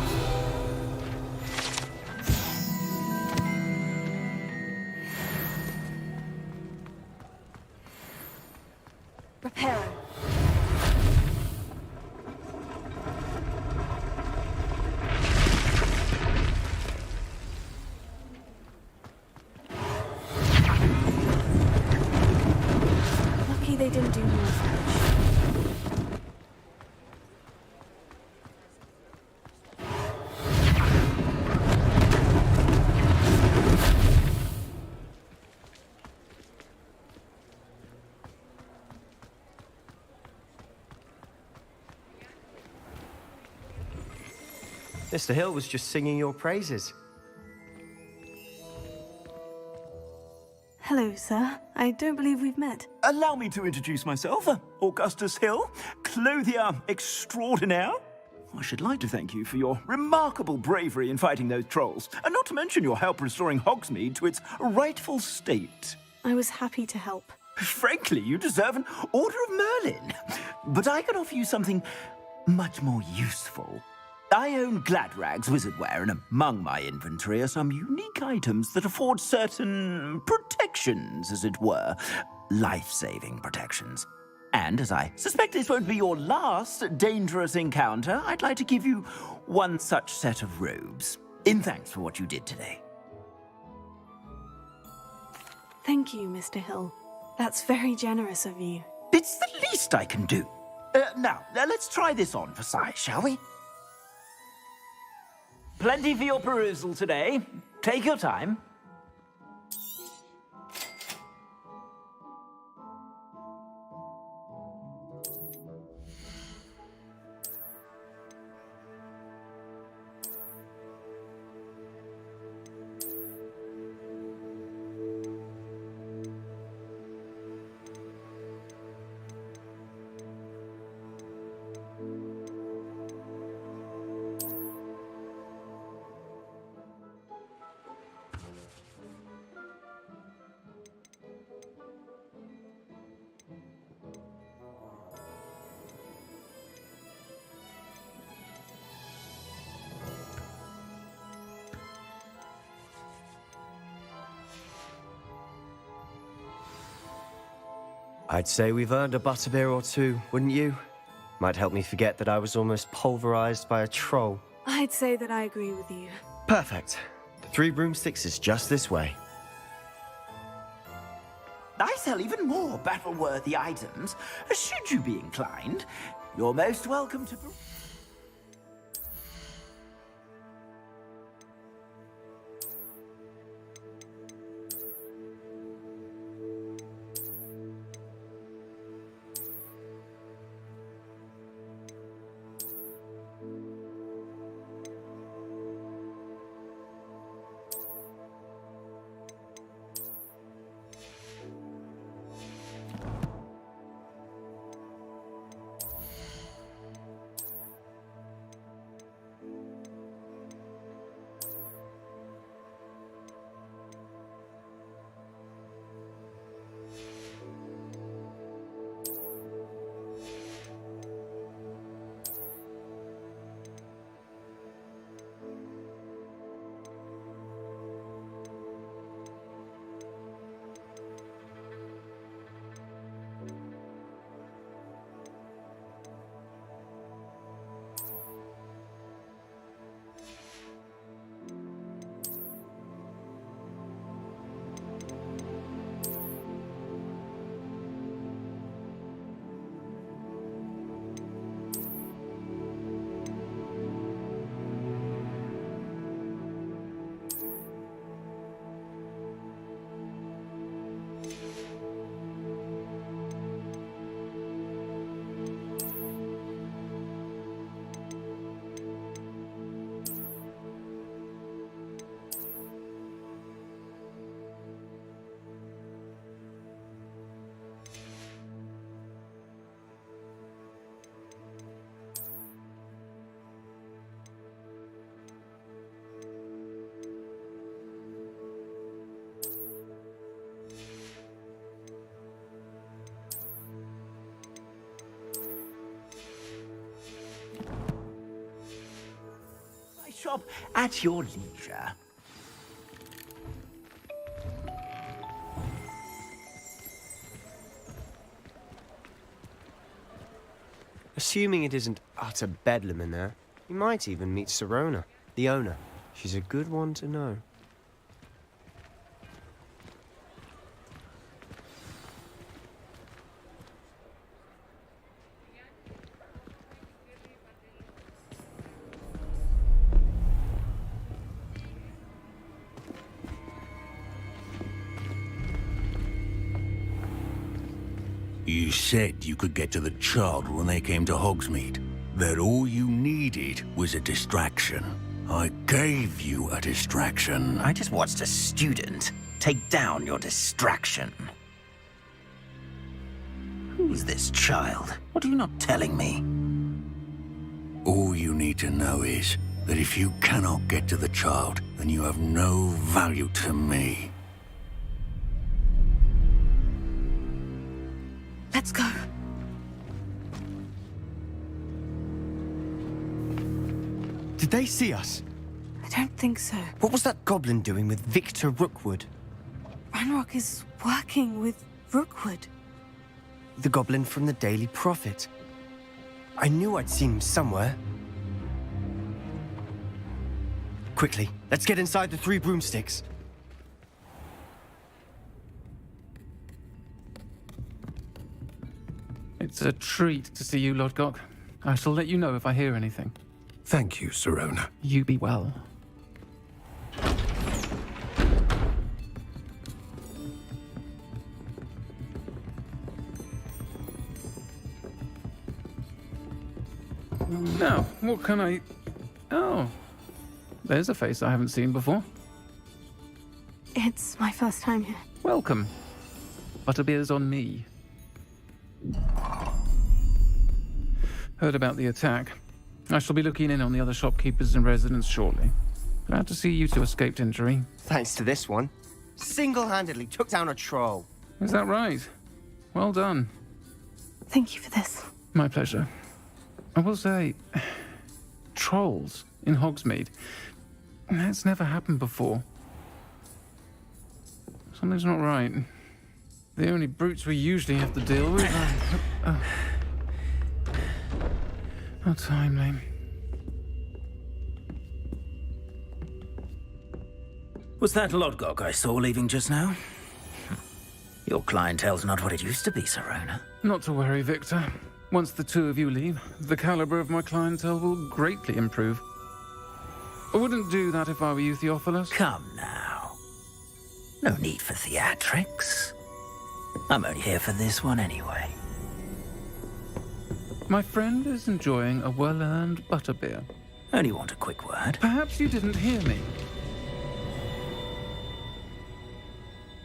Reparo. Lucky they didn't do more damage. Mr. Hill was just singing your praises. Hello, sir. I don't believe we've met. Allow me to introduce myself, Augustus Hill, clothier extraordinaire. I should like to thank you for your remarkable bravery in fighting those trolls, and not to mention your help restoring Hogsmeade to its rightful state. I was happy to help. Frankly, you deserve an Order of Merlin. But I can offer you something much more useful. I own Gladrag's wizardwear, and among my inventory are some unique items that afford certain protections, as it were. Life-saving protections. And as I suspect this won't be your last dangerous encounter, I'd like to give you one such set of robes, in thanks for what you did today. Thank you, Mr. Hill. That's very generous of you. It's the least I can do. Now, let's try this on for size, shall we? Plenty for your perusal today. Take your time. I'd say we've earned a butterbeer or two, wouldn't you? Might help me forget that I was almost pulverized by a troll. I'd say that I agree with you. Perfect. The 3 broomsticks is just this way. I sell even more battle-worthy items. Should you be inclined, you're most welcome to... Shop at your leisure. Assuming it isn't utter bedlam in there, you might even meet Sirona, the owner. She's a good one to know. You said you could get to the child when they came to Hogsmeade. That all you needed was a distraction. I gave you a distraction. I just watched a student take down your distraction. Who's this child? What are you not telling me? All you need to know is that if you cannot get to the child, then you have no value to me. Let's go. Did they see us? I don't think so. What was that goblin doing with Victor Rookwood? Ranrock is working with Rookwood. The goblin from the Daily Prophet. I knew I'd seen him somewhere. Quickly, let's get inside the 3 broomsticks. It's a treat to see you, Lodgok. I shall let you know if I hear anything. Thank you, Sirona. You be well. Now, what can I... Oh, there's a face I haven't seen before. It's my first time here. Welcome. Butterbeer's on me. Heard about the attack. I shall be looking in on the other shopkeepers and residents shortly. Glad to see you two escaped injury. Thanks to this one. Single-handedly took down a troll. Is that right? Well done. Thank you for this. My pleasure. I will say, trolls in Hogsmeade. That's never happened before. Something's not right. The only brutes we usually have to deal with are... How timely. Was that Lodgok I saw leaving just now? Your clientele's not what it used to be, Sirona. Not to worry, Victor. Once the 2 of you leave, the caliber of my clientele will greatly improve. I wouldn't do that if I were you, Theophilus. Come now. No need for theatrics. I'm only here for this one anyway. My friend is enjoying a well-earned butterbeer. Only want a quick word. Perhaps you didn't hear me.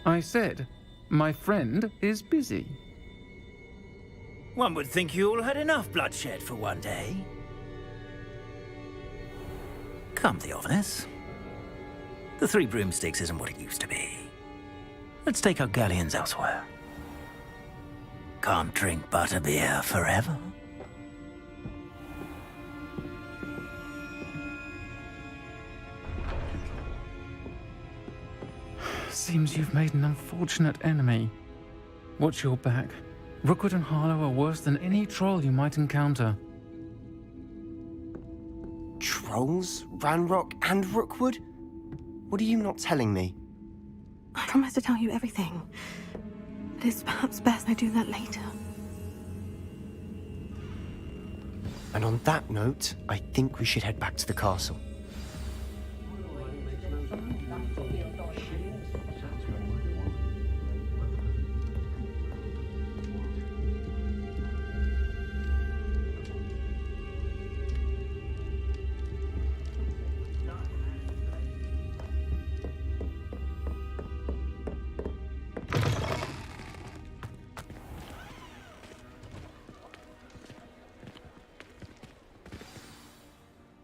I said, my friend is busy. One would think you all had enough bloodshed for one day. Come, Theophilus. The 3 broomsticks isn't what it used to be. Let's take our galleons elsewhere. Can't drink butterbeer forever. Seems you've made an unfortunate enemy. Watch your back. Rookwood and Harlow are worse than any troll you might encounter. Trolls? Ranrock and Rookwood? What are you not telling me? I promise to tell you everything. But it's perhaps best I do that later. And on that note, I think we should head back to the castle.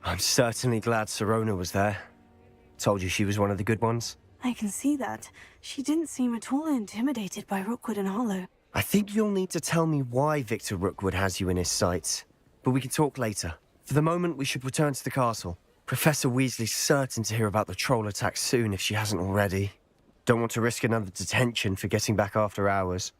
I'm certainly glad Sirona was there. Told you she was one of the good ones. I can see that. She didn't seem at all intimidated by Rookwood and Harlow. I think you'll need to tell me why Victor Rookwood has you in his sights. But we can talk later. For the moment, we should return to the castle. Professor Weasley's certain to hear about the troll attack soon if she hasn't already. Don't want to risk another detention for getting back after hours.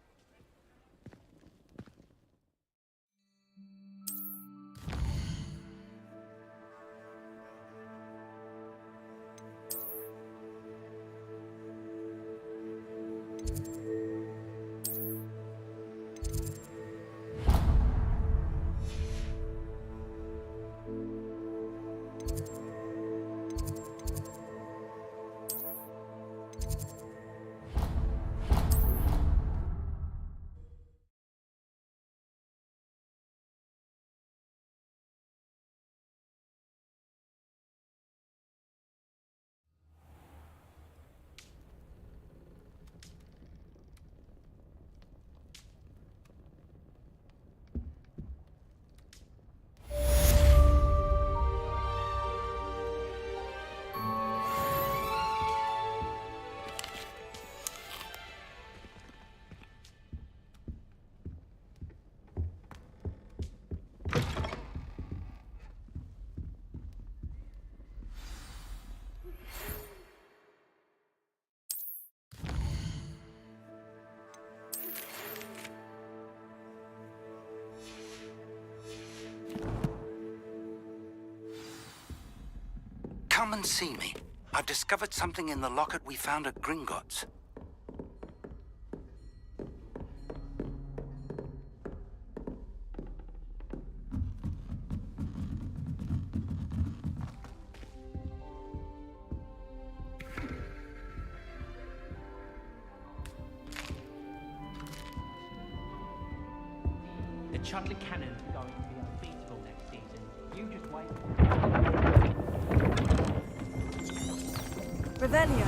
Come and see me. I've discovered something in the locket we found at Gringotts. The Chudley Cannons are going to be unbeatable next season. You just wait. Revelio.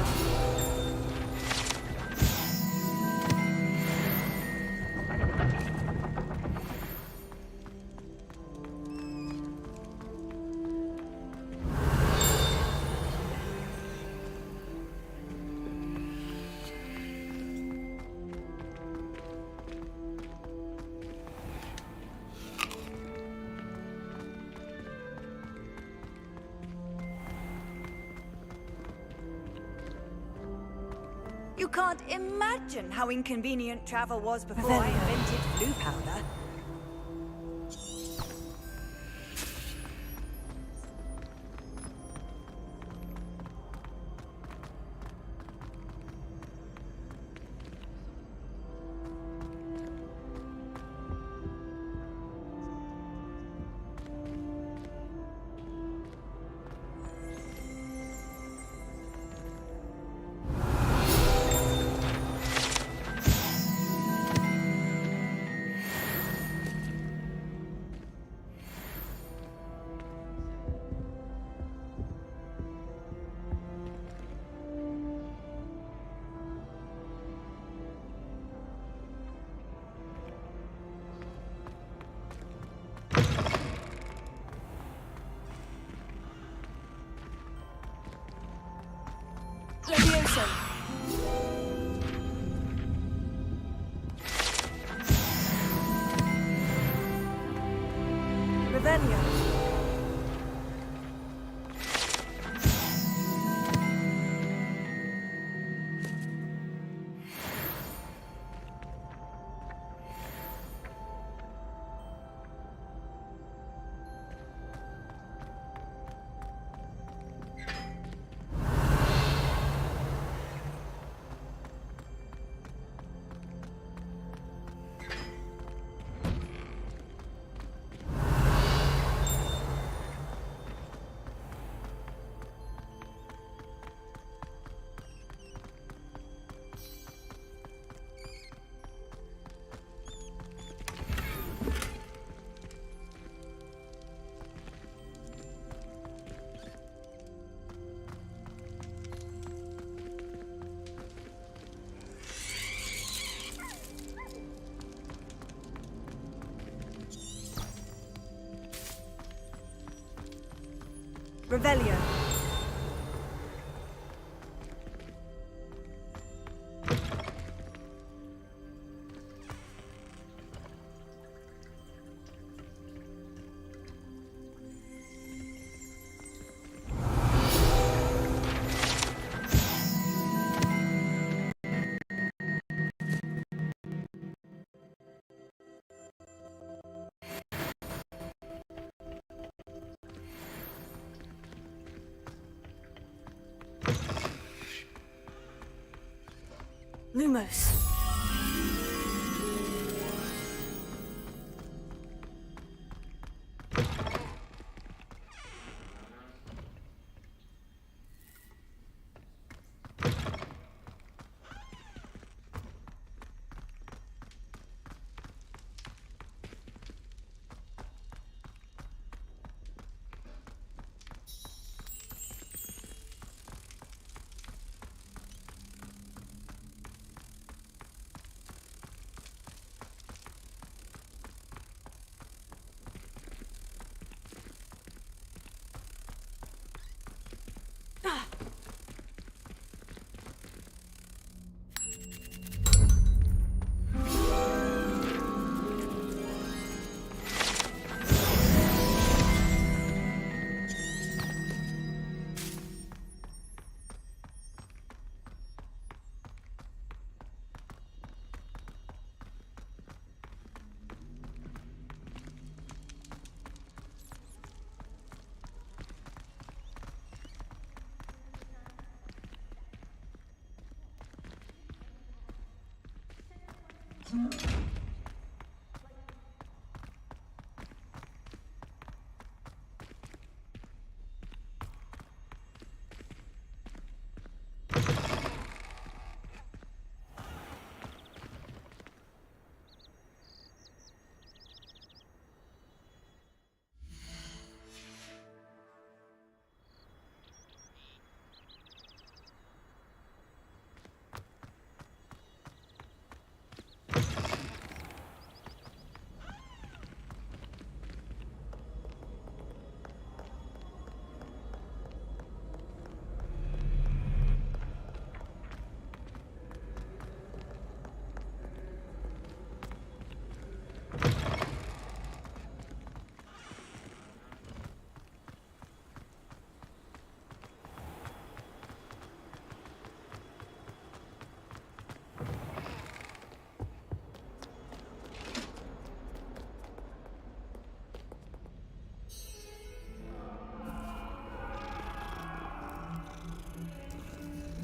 You can't imagine how inconvenient travel was before I invented blue powder. Levioso. Revelio. Revelio. Lumos.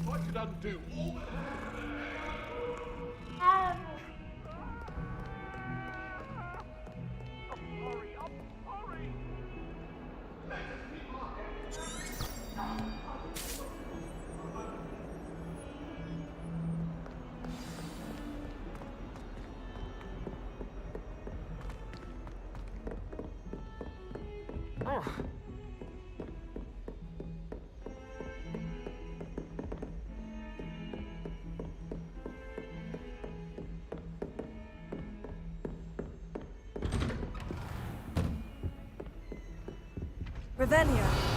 What did I do? Revelio.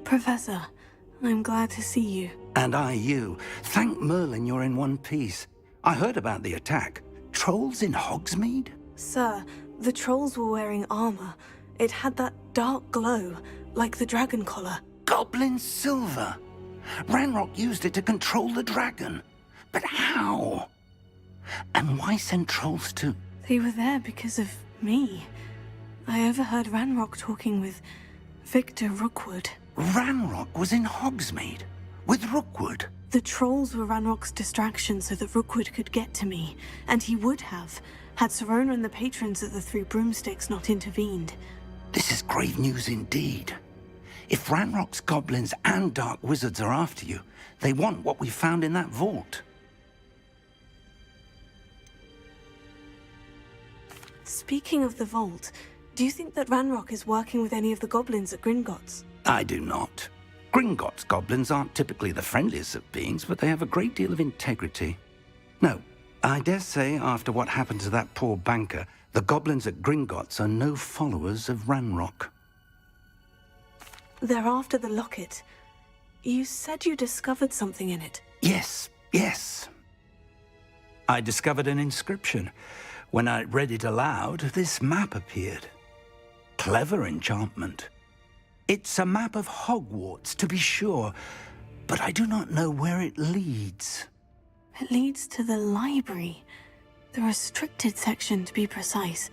Professor, I'm glad to see you. And I you. Thank Merlin you're in one piece. I heard about the attack. Trolls in Hogsmeade? Sir, the trolls were wearing armor. It had that dark glow, like the dragon collar. Goblin silver. Ranrock used it to control the dragon. But how? And why send trolls to... They were there because of me. I overheard Ranrock talking with Victor Rookwood. Ranrock was in Hogsmeade? With Rookwood? The trolls were Ranrock's distraction so that Rookwood could get to me. And he would have, had Serona and the patrons at the Three Broomsticks not intervened. This is grave news indeed. If Ranrock's goblins and dark wizards are after you, they want what we found in that vault. Speaking of the vault, do you think that Ranrock is working with any of the goblins at Gringotts? I do not. Gringotts goblins aren't typically the friendliest of beings, but they have a great deal of integrity. No, I dare say after what happened to that poor banker, the goblins at Gringotts are no followers of Ranrock. They're after the locket. You said you discovered something in it. Yes, yes. I discovered an inscription. When I read it aloud, this map appeared. Clever enchantment. It's a map of Hogwarts, to be sure, but I do not know where it leads. It leads to the library. The restricted section, to be precise,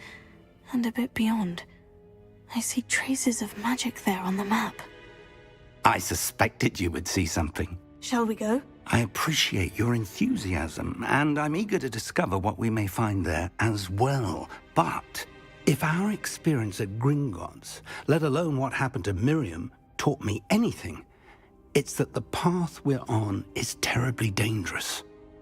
and a bit beyond. I see traces of magic there on the map. I suspected you would see something. Shall we go? I appreciate your enthusiasm, and I'm eager to discover what we may find there as well. But if our experience at Gringotts, let alone what happened to Miriam, taught me anything, it's that the path we're on is terribly dangerous.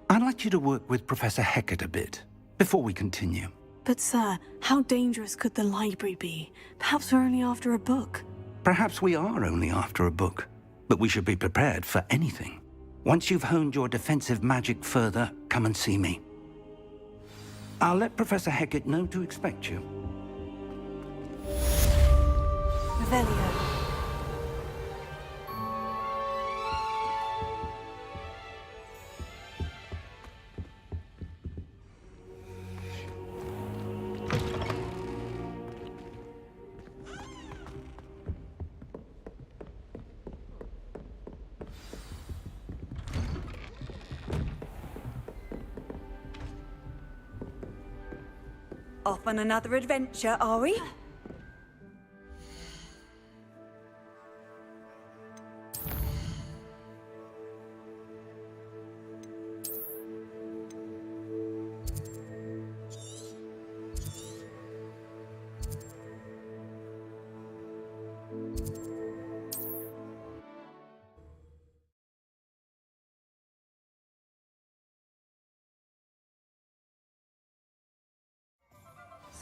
I'd like you to work with Professor Hecat a bit, before we continue. But sir, how dangerous could the library be? Perhaps we're only after a book. Perhaps we are only after a book, but we should be prepared for anything. Once you've honed your defensive magic further, come and see me. I'll let Professor Hecat know to expect you. Revelio. Off on another adventure, are we?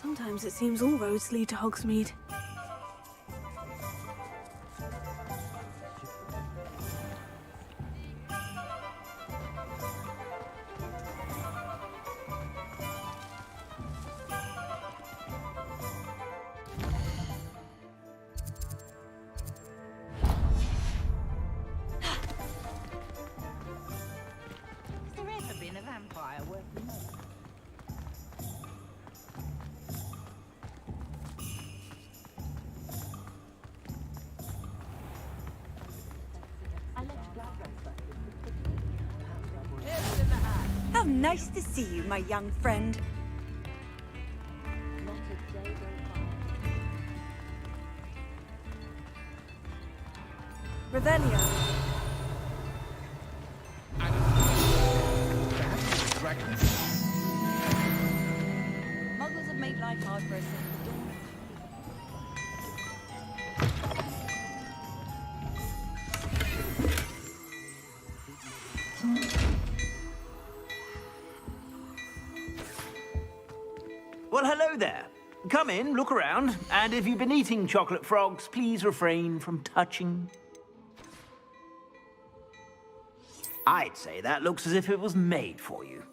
Sometimes it seems all roads lead to Hogsmeade. Has there ever been a vampire worth the money? How nice to see you, my young friend. Revelio. Muggles have made life hard for us since the dawn. Well, hello there. Come in, look around, and if you've been eating chocolate frogs, please refrain from touching. I'd say that looks as if it was made for you.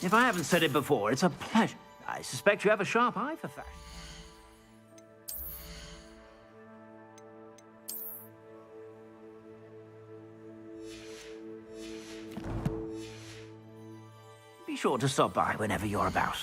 If I haven't said it before, it's a pleasure. I suspect you have a sharp eye for fashion. Be sure to stop by whenever you're about.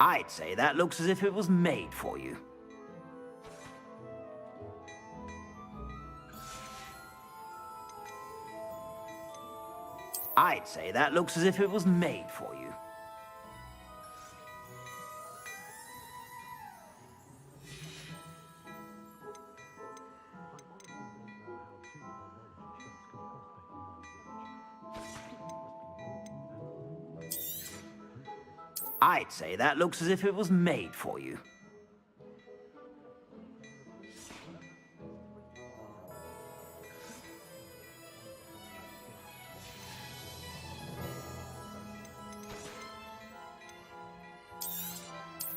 I'd say that looks as if it was made for you. I'd say that looks as if it was made for you. I'd say that looks as if it was made for you.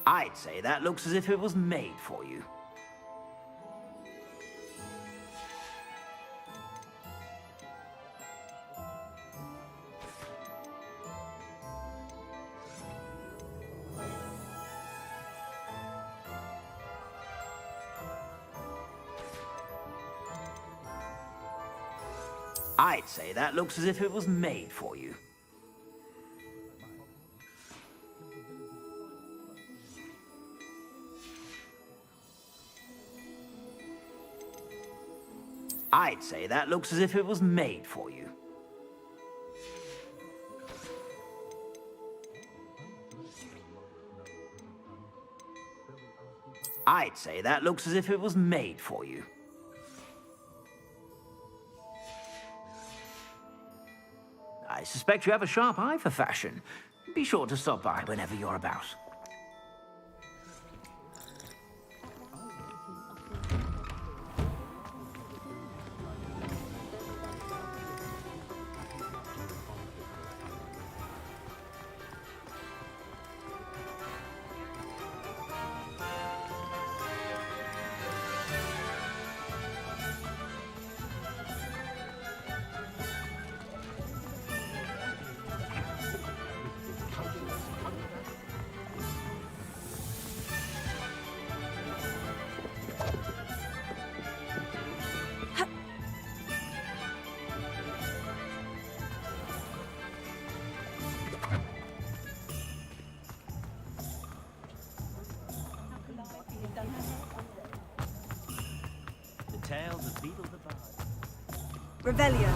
I'd say that looks as if it was made for you. I'd say that looks as if it was made for you. I'd say that looks as if it was made for you. I'd say that looks as if it was made for you. I suspect you have a sharp eye for fashion. Be sure to stop by whenever you're about. The tales of Beetle the Bard. Revelio.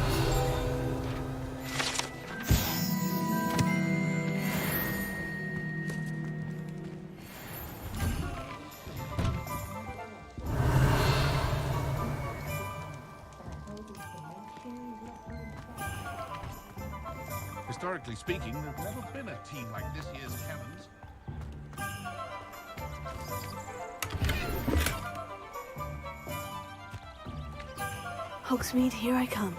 Historically speaking, there's never been a team like this year's Cannons. Hogsmeade, here I come.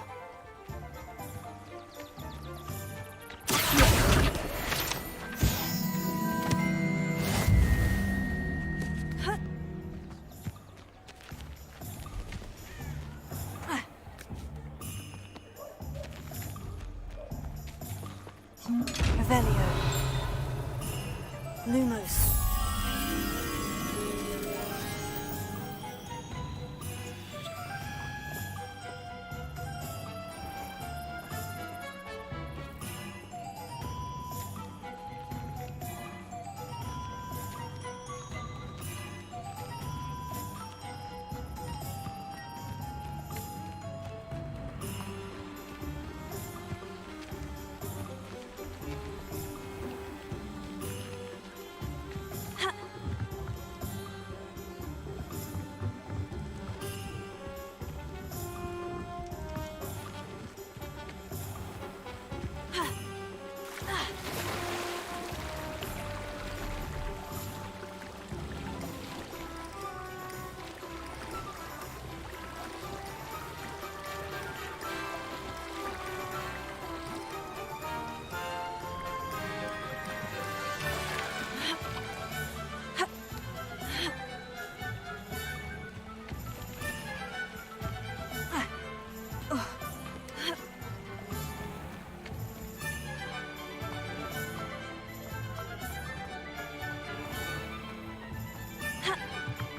Revelio. Lumos.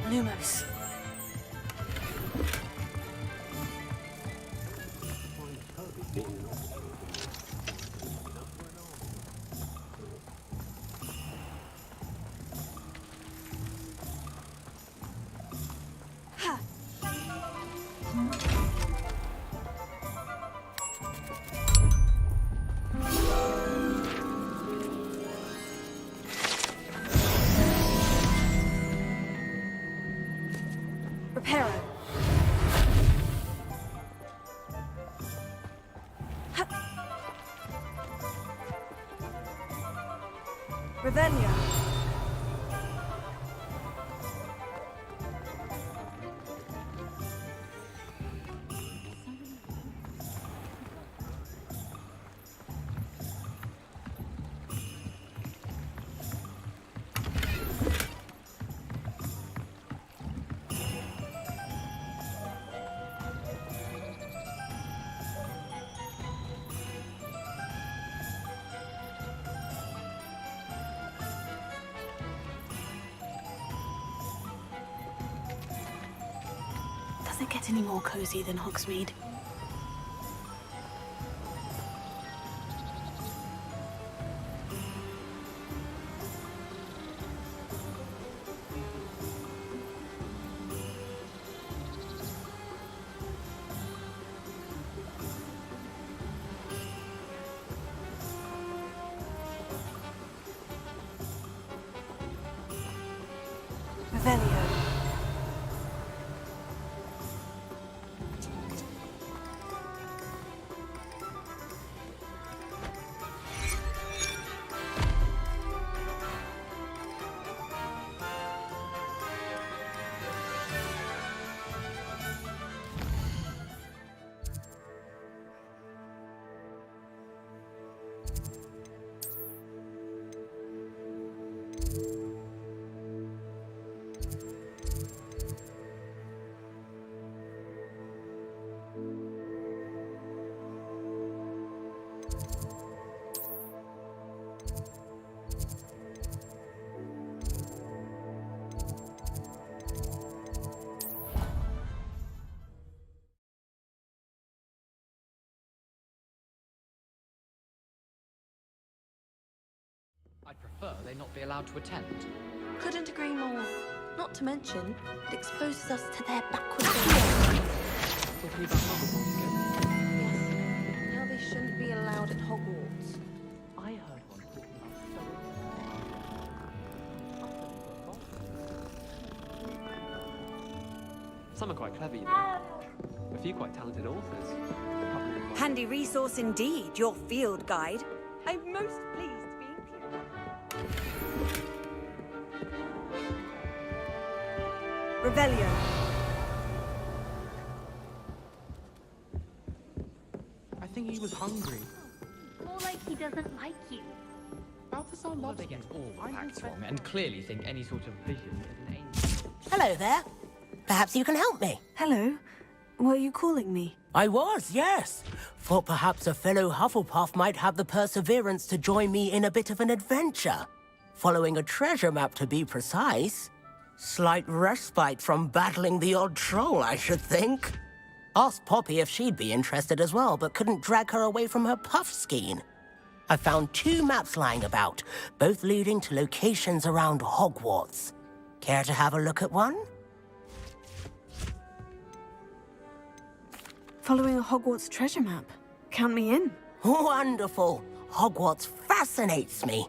Lumos. Reparo. Revelio. Does it get any more cozy than Hogsmeade? I'd prefer they not be allowed to attend. Couldn't agree more. Not to mention, it exposes us to their backward ways. Talking about Hogwarts again. Yes, how they shouldn't be allowed at Hogwarts. I heard one talking about some are quite clever, you know. A few quite talented authors. A couple of quite... Handy resource indeed, your field guide. I'm most pleased to be included. Revelio. I think he was hungry. More like he doesn't like you. Balthazar loves they get all the facts wrong and clearly think any sort of vision is an angel. Hello there. Perhaps you can help me. Hello. Were you calling me? I was, yes. Thought perhaps a fellow Hufflepuff might have the perseverance to join me in a bit of an adventure. Following a treasure map, to be precise. Slight respite from battling the odd troll, I should think. Asked Poppy if she'd be interested as well, but couldn't drag her away from her puff skein. I found 2 maps lying about, both leading to locations around Hogwarts. Care to have a look at one? Following a Hogwarts treasure map. Count me in. Wonderful. Hogwarts fascinates me.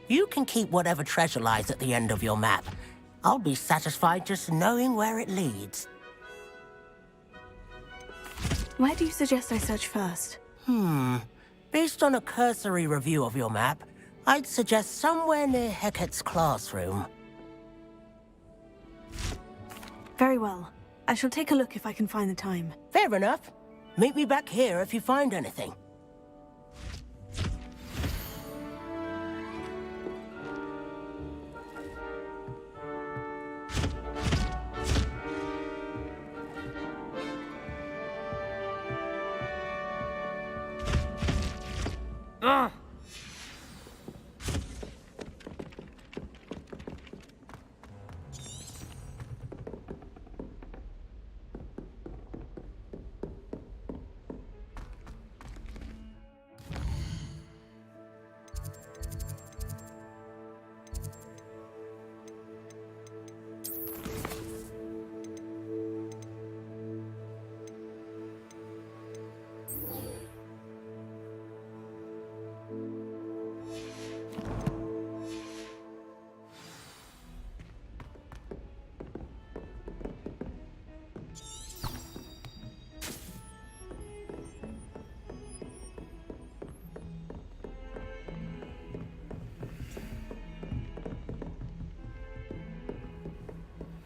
You can keep whatever treasure lies at the end of your map. I'll be satisfied just knowing where it leads. Where do you suggest I search first? Based on a cursory review of your map, I'd suggest somewhere near Hecat's classroom. Very well. I shall take a look if I can find the time. Fair enough. Meet me back here if you find anything.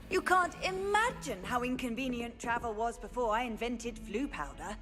You can't imagine how inconvenient travel was before I invented flu powder.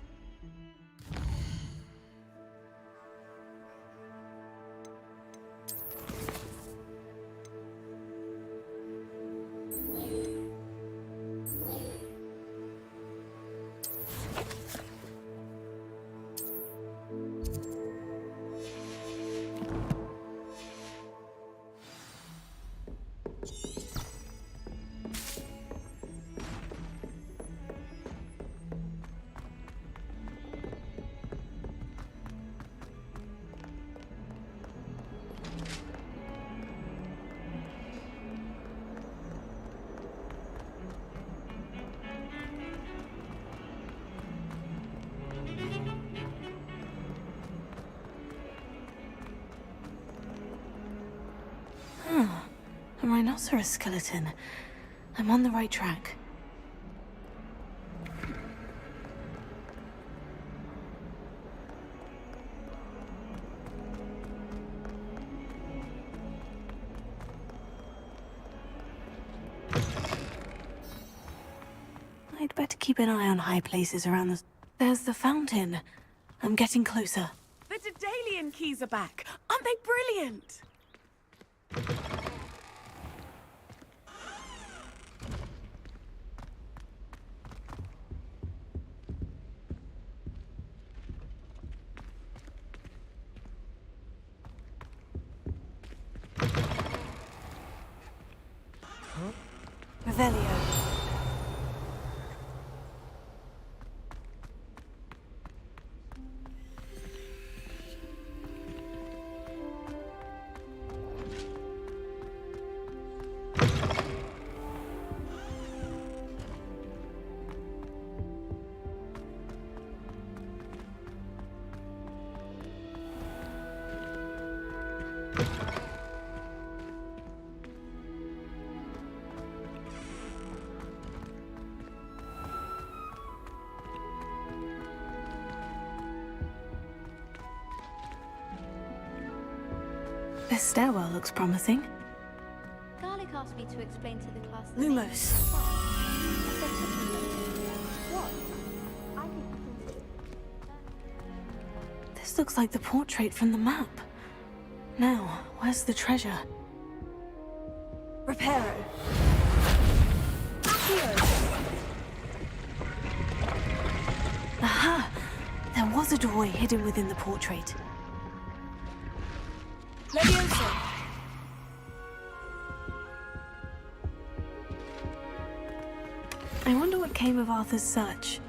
A rhinoceros skeleton. I'm on the right track. I'd better keep an eye on high places around the... There's the fountain. I'm getting closer. The Daedalian keys are back. Aren't they brilliant? Revelio. This stairwell looks promising. Garlic asked me to explain to the class. Lumos. What? I think This looks like the portrait from the map. Now, where's the treasure? Reparo. Aha! There was a doorway hidden within the portrait. Leviosa. I wonder what came of Arthur's search.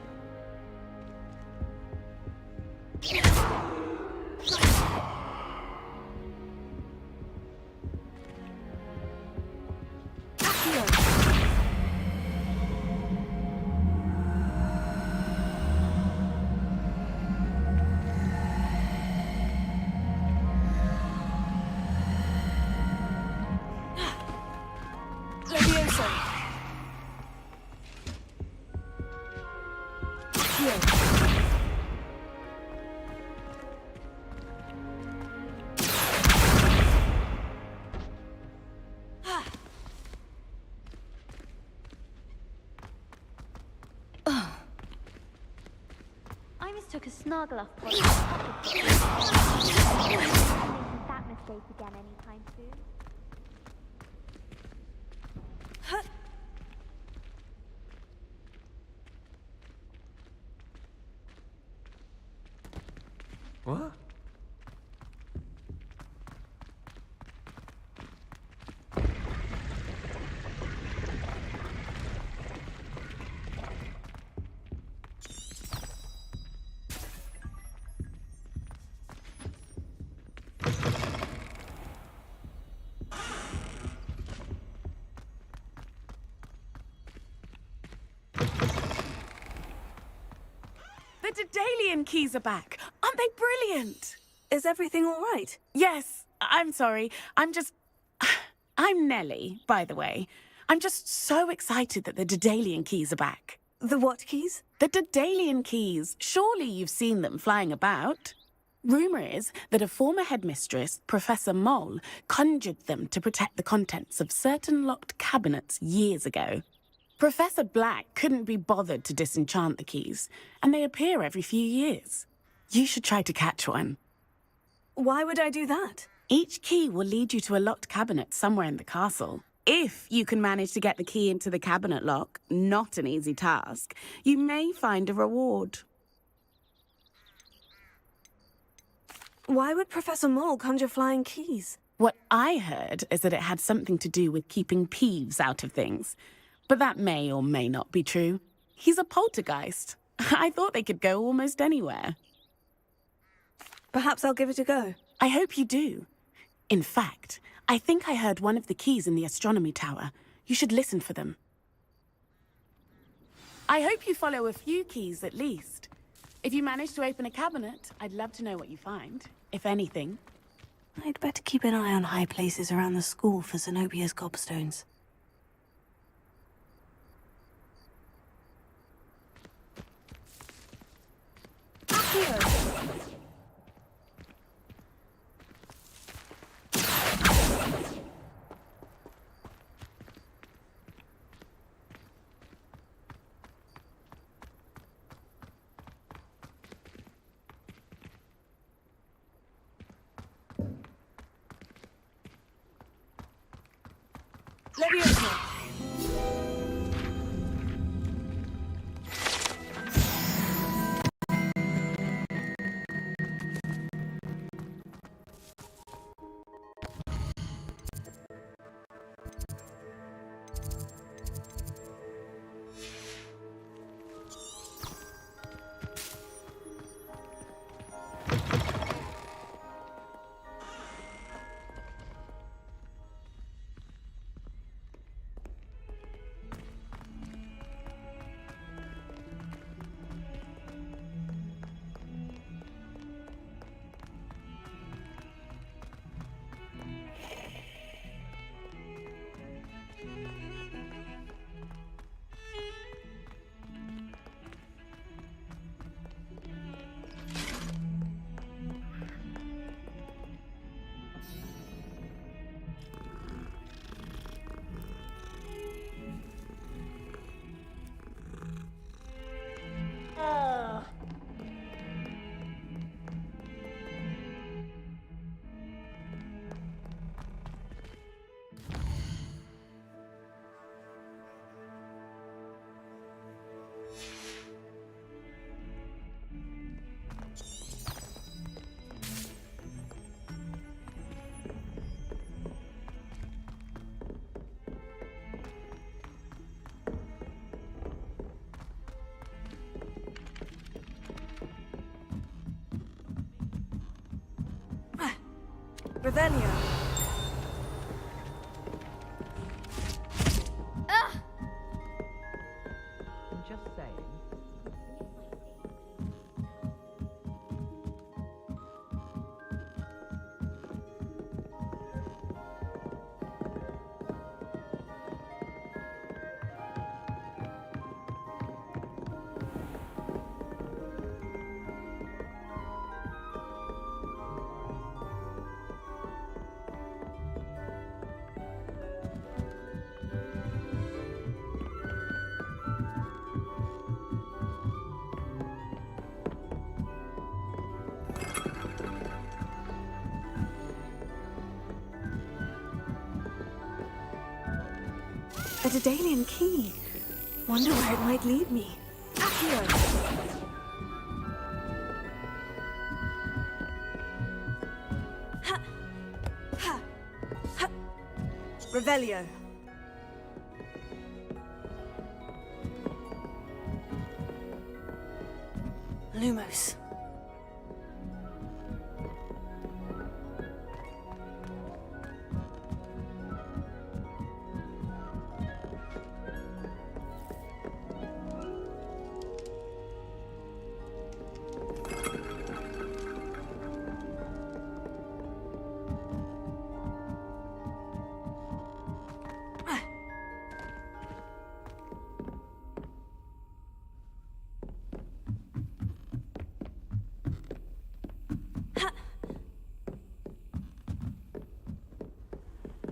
Leviosa. I mistook a Snargle off body. I'm making that mistake again anytime soon. What? The Daedalian keys are back. Aren't they brilliant? Is everything all right? Yes, I'm sorry. I'm Nellie, by the way. I'm just so excited that the Daedalian keys are back. The what keys? The Daedalian keys. Surely you've seen them flying about. Rumour is that a former headmistress, Professor Moll, conjured them to protect the contents of certain locked cabinets years ago. Professor Black couldn't be bothered to disenchant the keys, and they appear every few years. You should try to catch one. Why would I do that? Each key will lead you to a locked cabinet somewhere in the castle. If you can manage to get the key into the cabinet lock, not an easy task, you may find a reward. Why would Professor Moll conjure flying keys? What I heard is that it had something to do with keeping Peeves out of things. But that may or may not be true. He's a poltergeist. I thought they could go almost anywhere. Perhaps I'll give it a go. I hope you do. In fact, I think I heard one of the keys in the astronomy tower. You should listen for them. I hope you follow a few keys at least. If you manage to open a cabinet, I'd love to know what you find, if anything. I'd better keep an eye on high places around the school for Zenobia's gobstones. Leviosa. Revelio. I'm just saying. A Daedalian key. Wonder where it might lead me. Accio. Ha. Ha. Ha. Revelio. Lumos.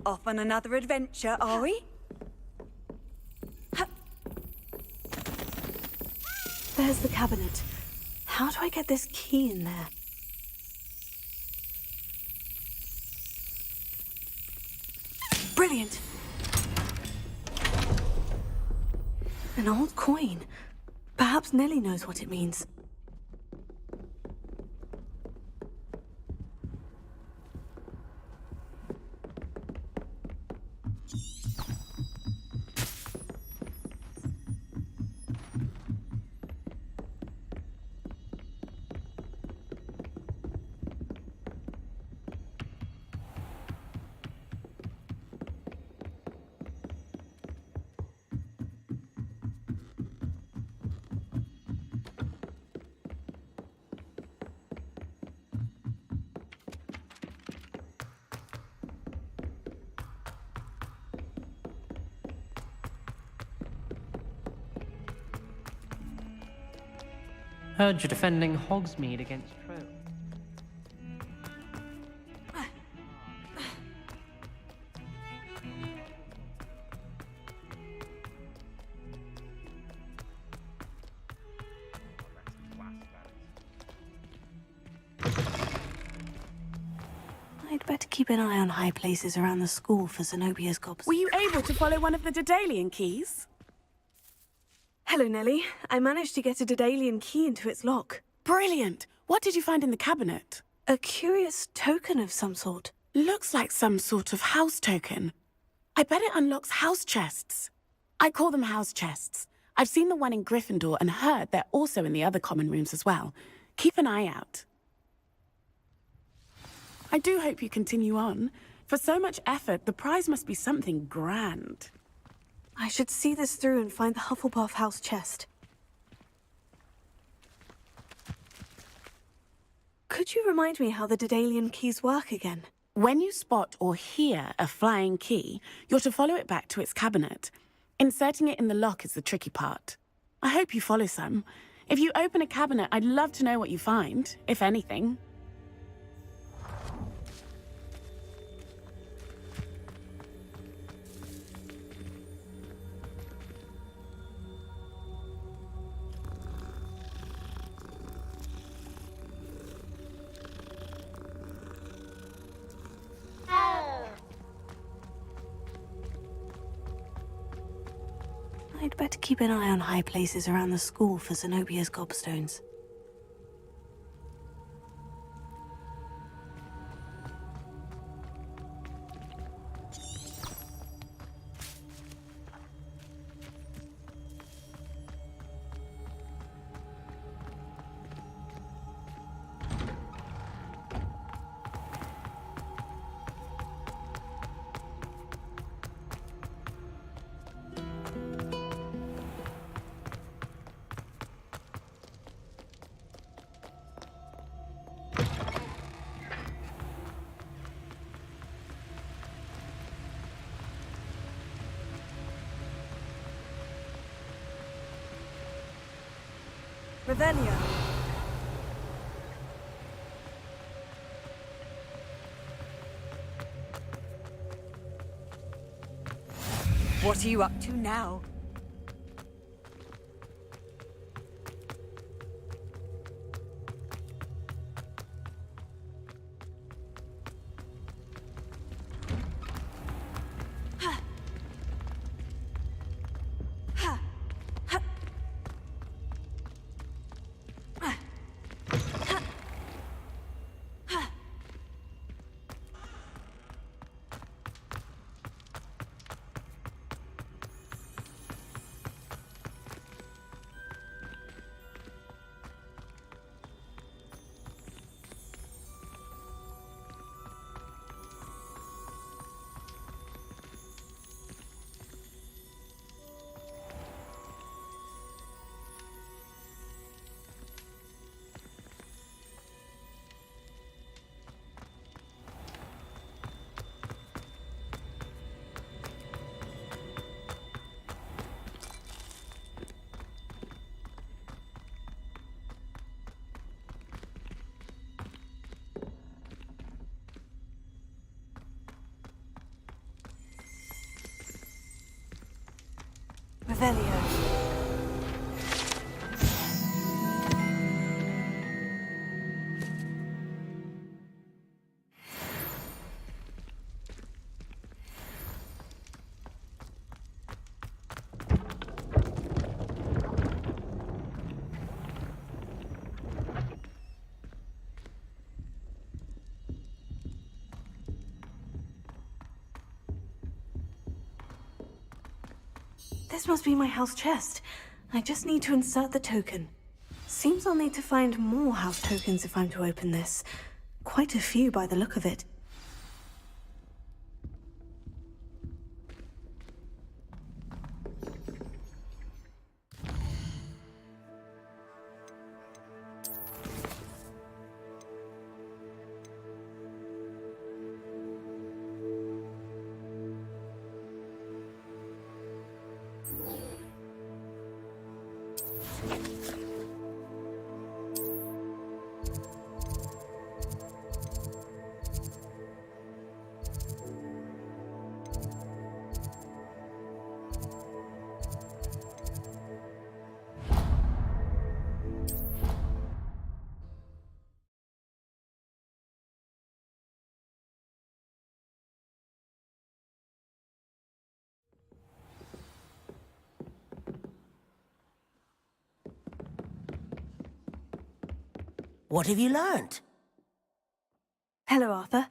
Off on another adventure, are we? There's the cabinet. How do I get this key in there? Brilliant! An old coin. Perhaps Nellie knows what it means. Heard you're defending Hogsmeade against Trolls. I'd better keep an eye on high places around the school for Zenobia's gobs. Were you able to follow one of the Daedalian keys? Hello, Nellie. I managed to get a Daedalian key into its lock. Brilliant! What did you find in the cabinet? A curious token of some sort. Looks like some sort of house token. I bet it unlocks house chests. I call them house chests. I've seen the one in Gryffindor and heard they're also in the other common rooms as well. Keep an eye out. I do hope you continue on. For so much effort, the prize must be something grand. I should see this through and find the Hufflepuff house chest. Could you remind me how the Daedalian keys work again? When you spot or hear a flying key, you're to follow it back to its cabinet. Inserting it in the lock is the tricky part. I hope you follow some. If you open a cabinet, I'd love to know what you find, if anything. I'd better keep an eye on high places around the school for Zenobia's gobstones. Revelio. What are you up to now? Revelio. This must be my house chest. I just need to insert the token. Seems I'll need to find more house tokens if I'm to open this. Quite a few by the look of it. What have you learnt? Hello, Arthur.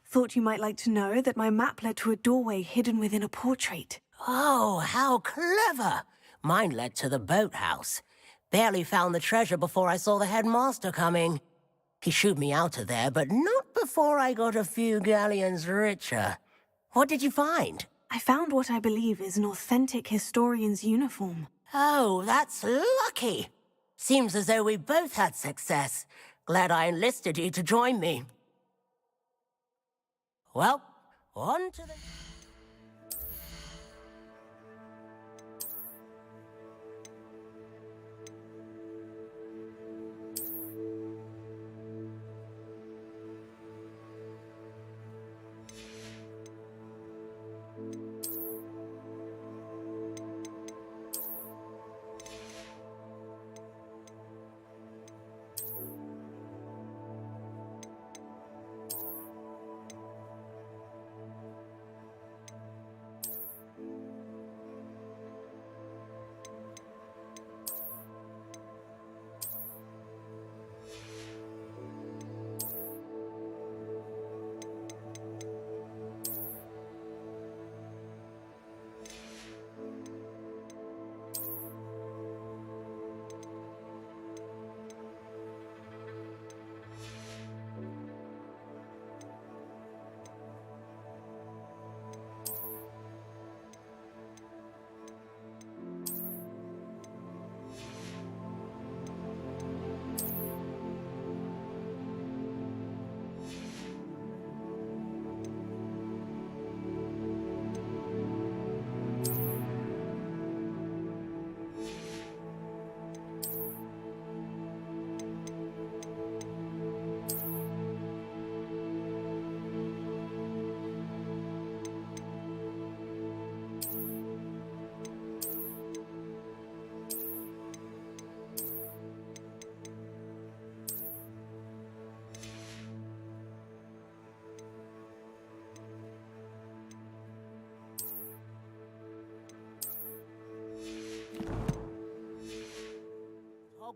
Thought you might like to know that my map led to a doorway hidden within a portrait. Oh, how clever! Mine led to the boathouse. Barely found the treasure before I saw the headmaster coming. He shooed me out of there, but not before I got a few galleons richer. What did you find? I found what I believe is an authentic historian's uniform. Oh, that's lucky. Seems as though we both had success. Glad I enlisted you to join me. Well, on to the...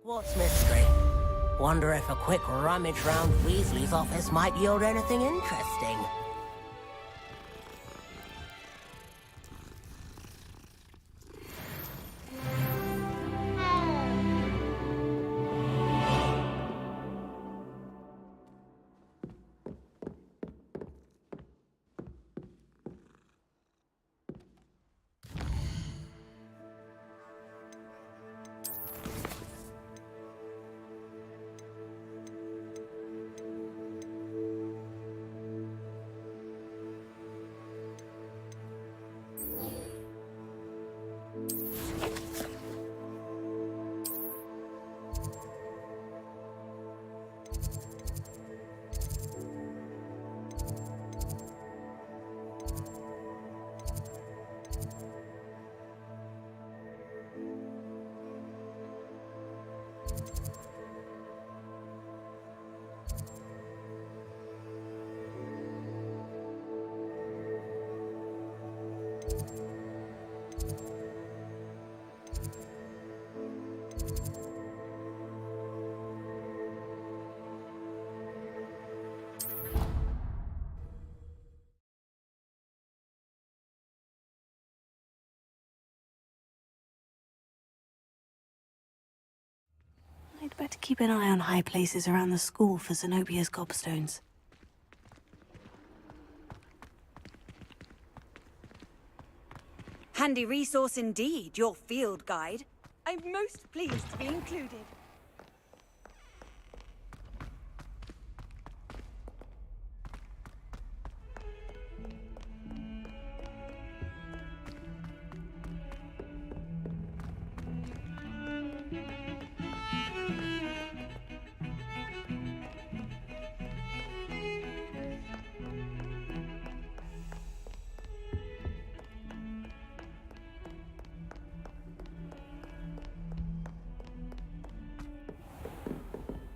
Hogwarts mystery. Wonder if a quick rummage round Weasley's office might yield anything interesting. I'd better keep an eye on high places around the school for Zenobia's gobstones. Handy resource indeed, your field guide. I'm most pleased to be included.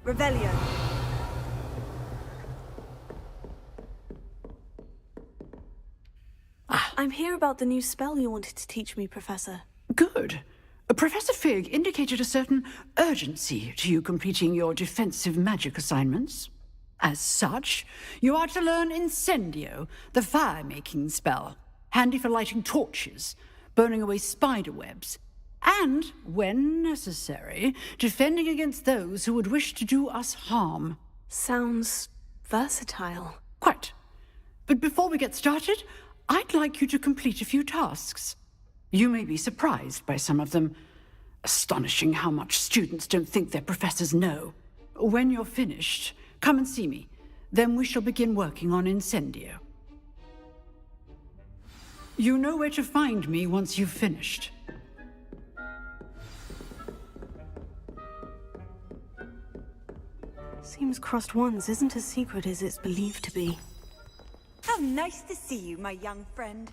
Revelio. I'm here about the new spell you wanted to teach me, Professor. Good. Professor Fig indicated a certain urgency to you completing your defensive magic assignments. As such, you are to learn Incendio, the fire-making spell, handy for lighting torches, burning away spider webs, and, when necessary, defending against those who would wish to do us harm. Sounds versatile. Quite. But before we get started, I'd like you to complete a few tasks. You may be surprised by some of them. Astonishing how much students don't think their professors know. When you're finished, come and see me. Then we shall begin working on Incendio. You know where to find me once you've finished. Seems crossed wands isn't as secret as it's believed to be. How nice to see you, my young friend.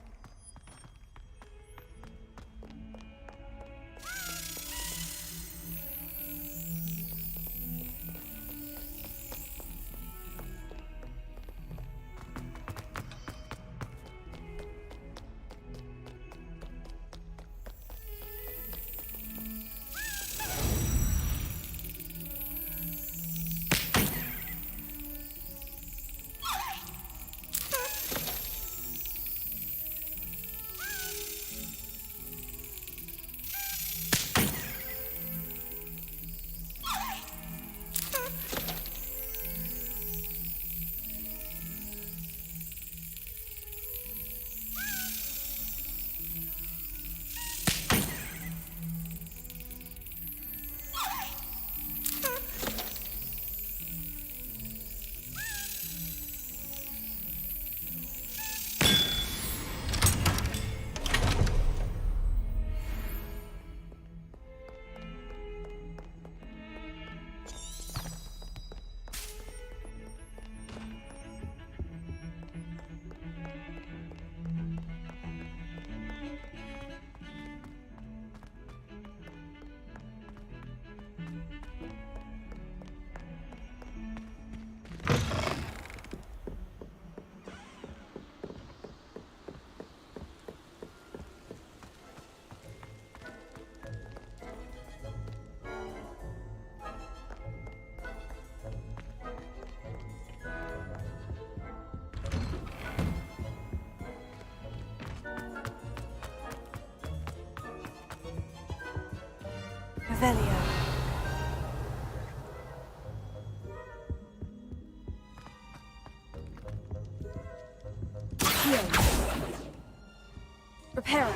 Hero.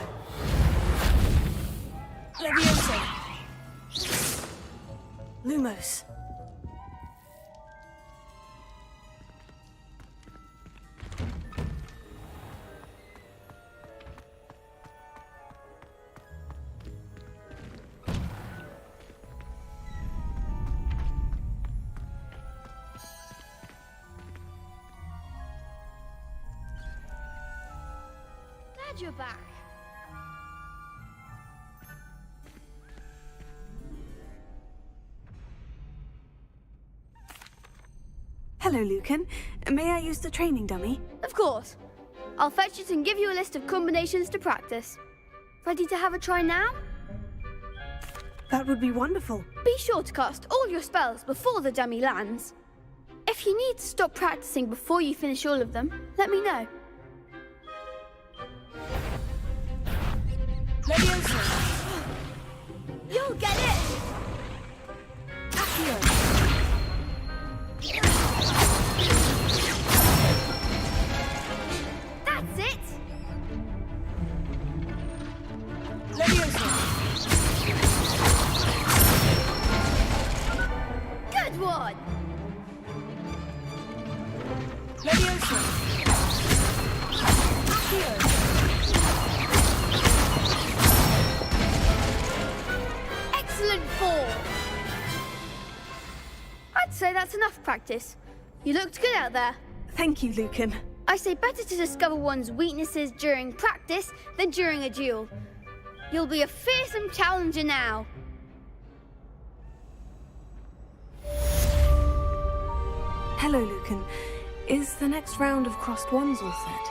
Leviosa. Lumos. Glad you're back. Hello, Lucan. May I use the training dummy? Of course. I'll fetch it and give you a list of combinations to practice. Ready to have a try now? That would be wonderful. Be sure to cast all your spells before the dummy lands. If you need to stop practicing before you finish all of them, let me know. Leviosa. You'll get it! Accio. That's it! Leviosa. Good one! Leviosa. Accio. Excellent fall! I'd say that's enough practice. You looked good out there. Thank you, Lucan. I say better to discover one's weaknesses during practice than during a duel. You'll be a fearsome challenger now. Hello, Lucan. Is the next round of crossed wands all set?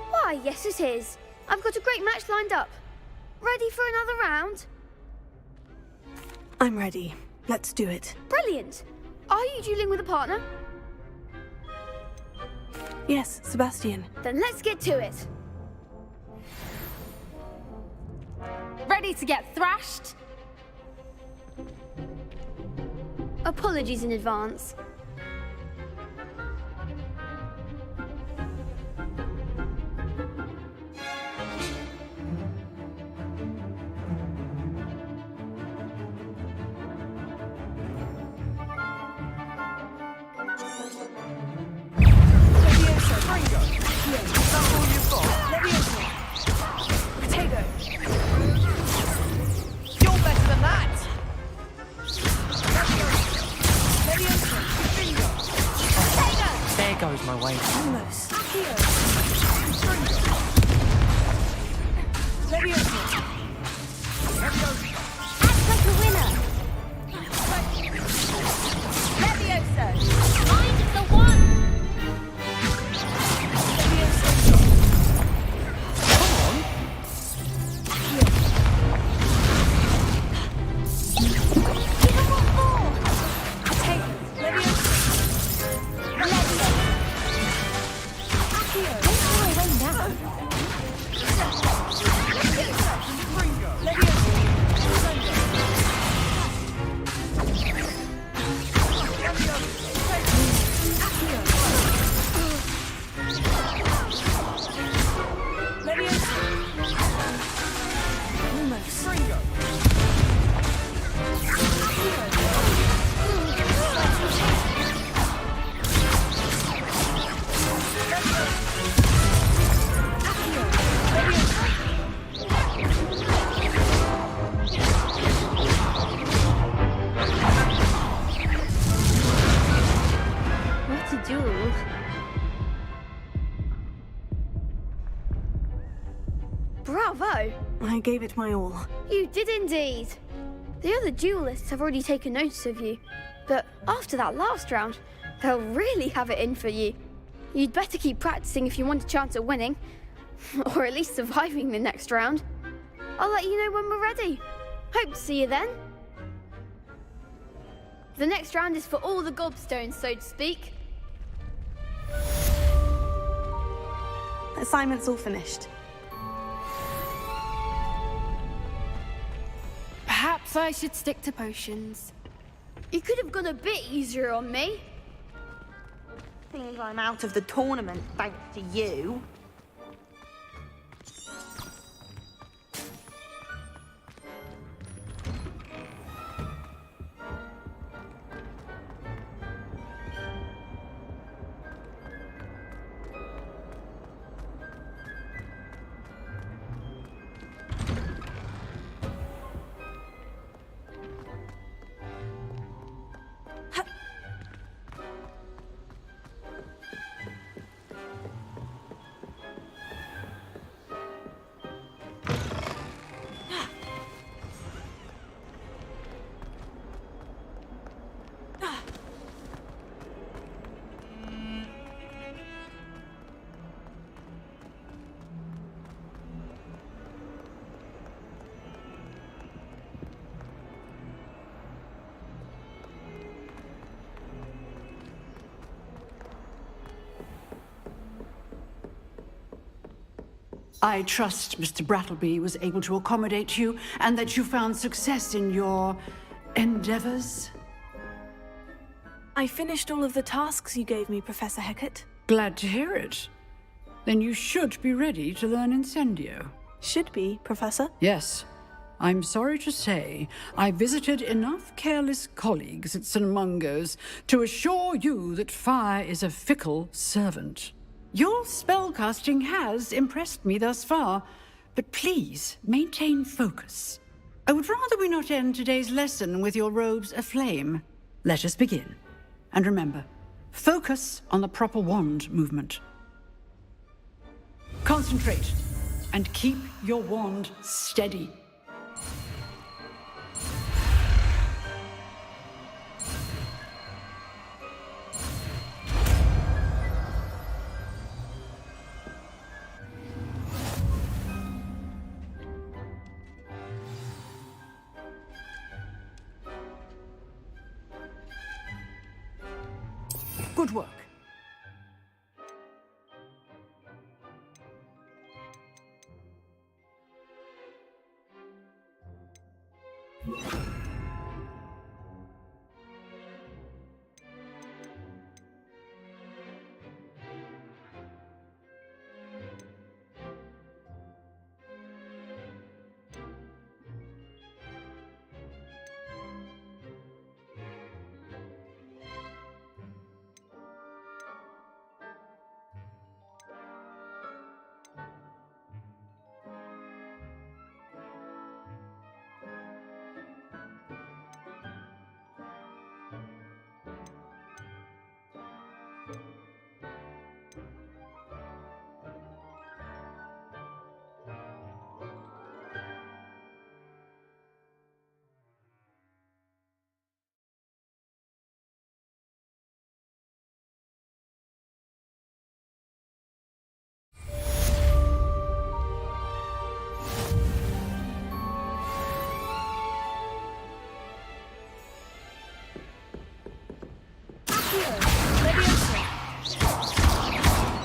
Why, yes it is. I've got a great match lined up. Ready for another round? I'm ready. Let's do it. Brilliant. Are you dueling with a partner? Yes, Sebastian. Then let's get to it. Ready to get thrashed? Apologies in advance. Goes my way. Almost. Leviosa. Act like a winner. Leviosa. Find the one. Give him one more. Take it. Leviosa. What a duel. Bravo! I gave it my all. You did indeed. The other duelists have already taken notice of you, but after that last round, they'll really have it in for you. You'd better keep practicing if you want a chance at winning, or at least surviving the next round. I'll let you know when we're ready. Hope to see you then. The next round is for all the gobstones, so to speak. Assignment's all finished. Perhaps I should stick to potions. You could have gone a bit easier on me. Seems I'm out of the tournament, thanks to you. I trust Mr. Brattleby was able to accommodate you and that you found success in your endeavors. I finished all of the tasks you gave me, Professor Hecat. Glad to hear it. Then you should be ready to learn Incendio. Should be, Professor? Yes. I'm sorry to say, I visited enough careless colleagues at St. Mungo's to assure you that fire is a fickle servant. Your spellcasting has impressed me thus far, but please maintain focus. I would rather we not end today's lesson with your robes aflame. Let us begin. And remember, focus on the proper wand movement. Concentrate and keep your wand steady. Good work.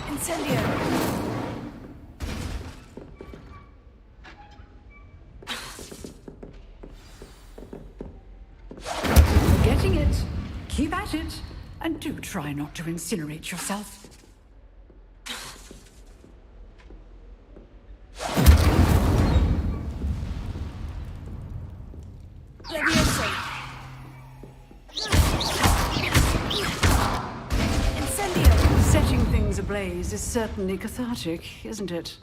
Incendio. Getting it. Keep at it. And do try not to incinerate yourself. Setting things ablaze is certainly cathartic, isn't it?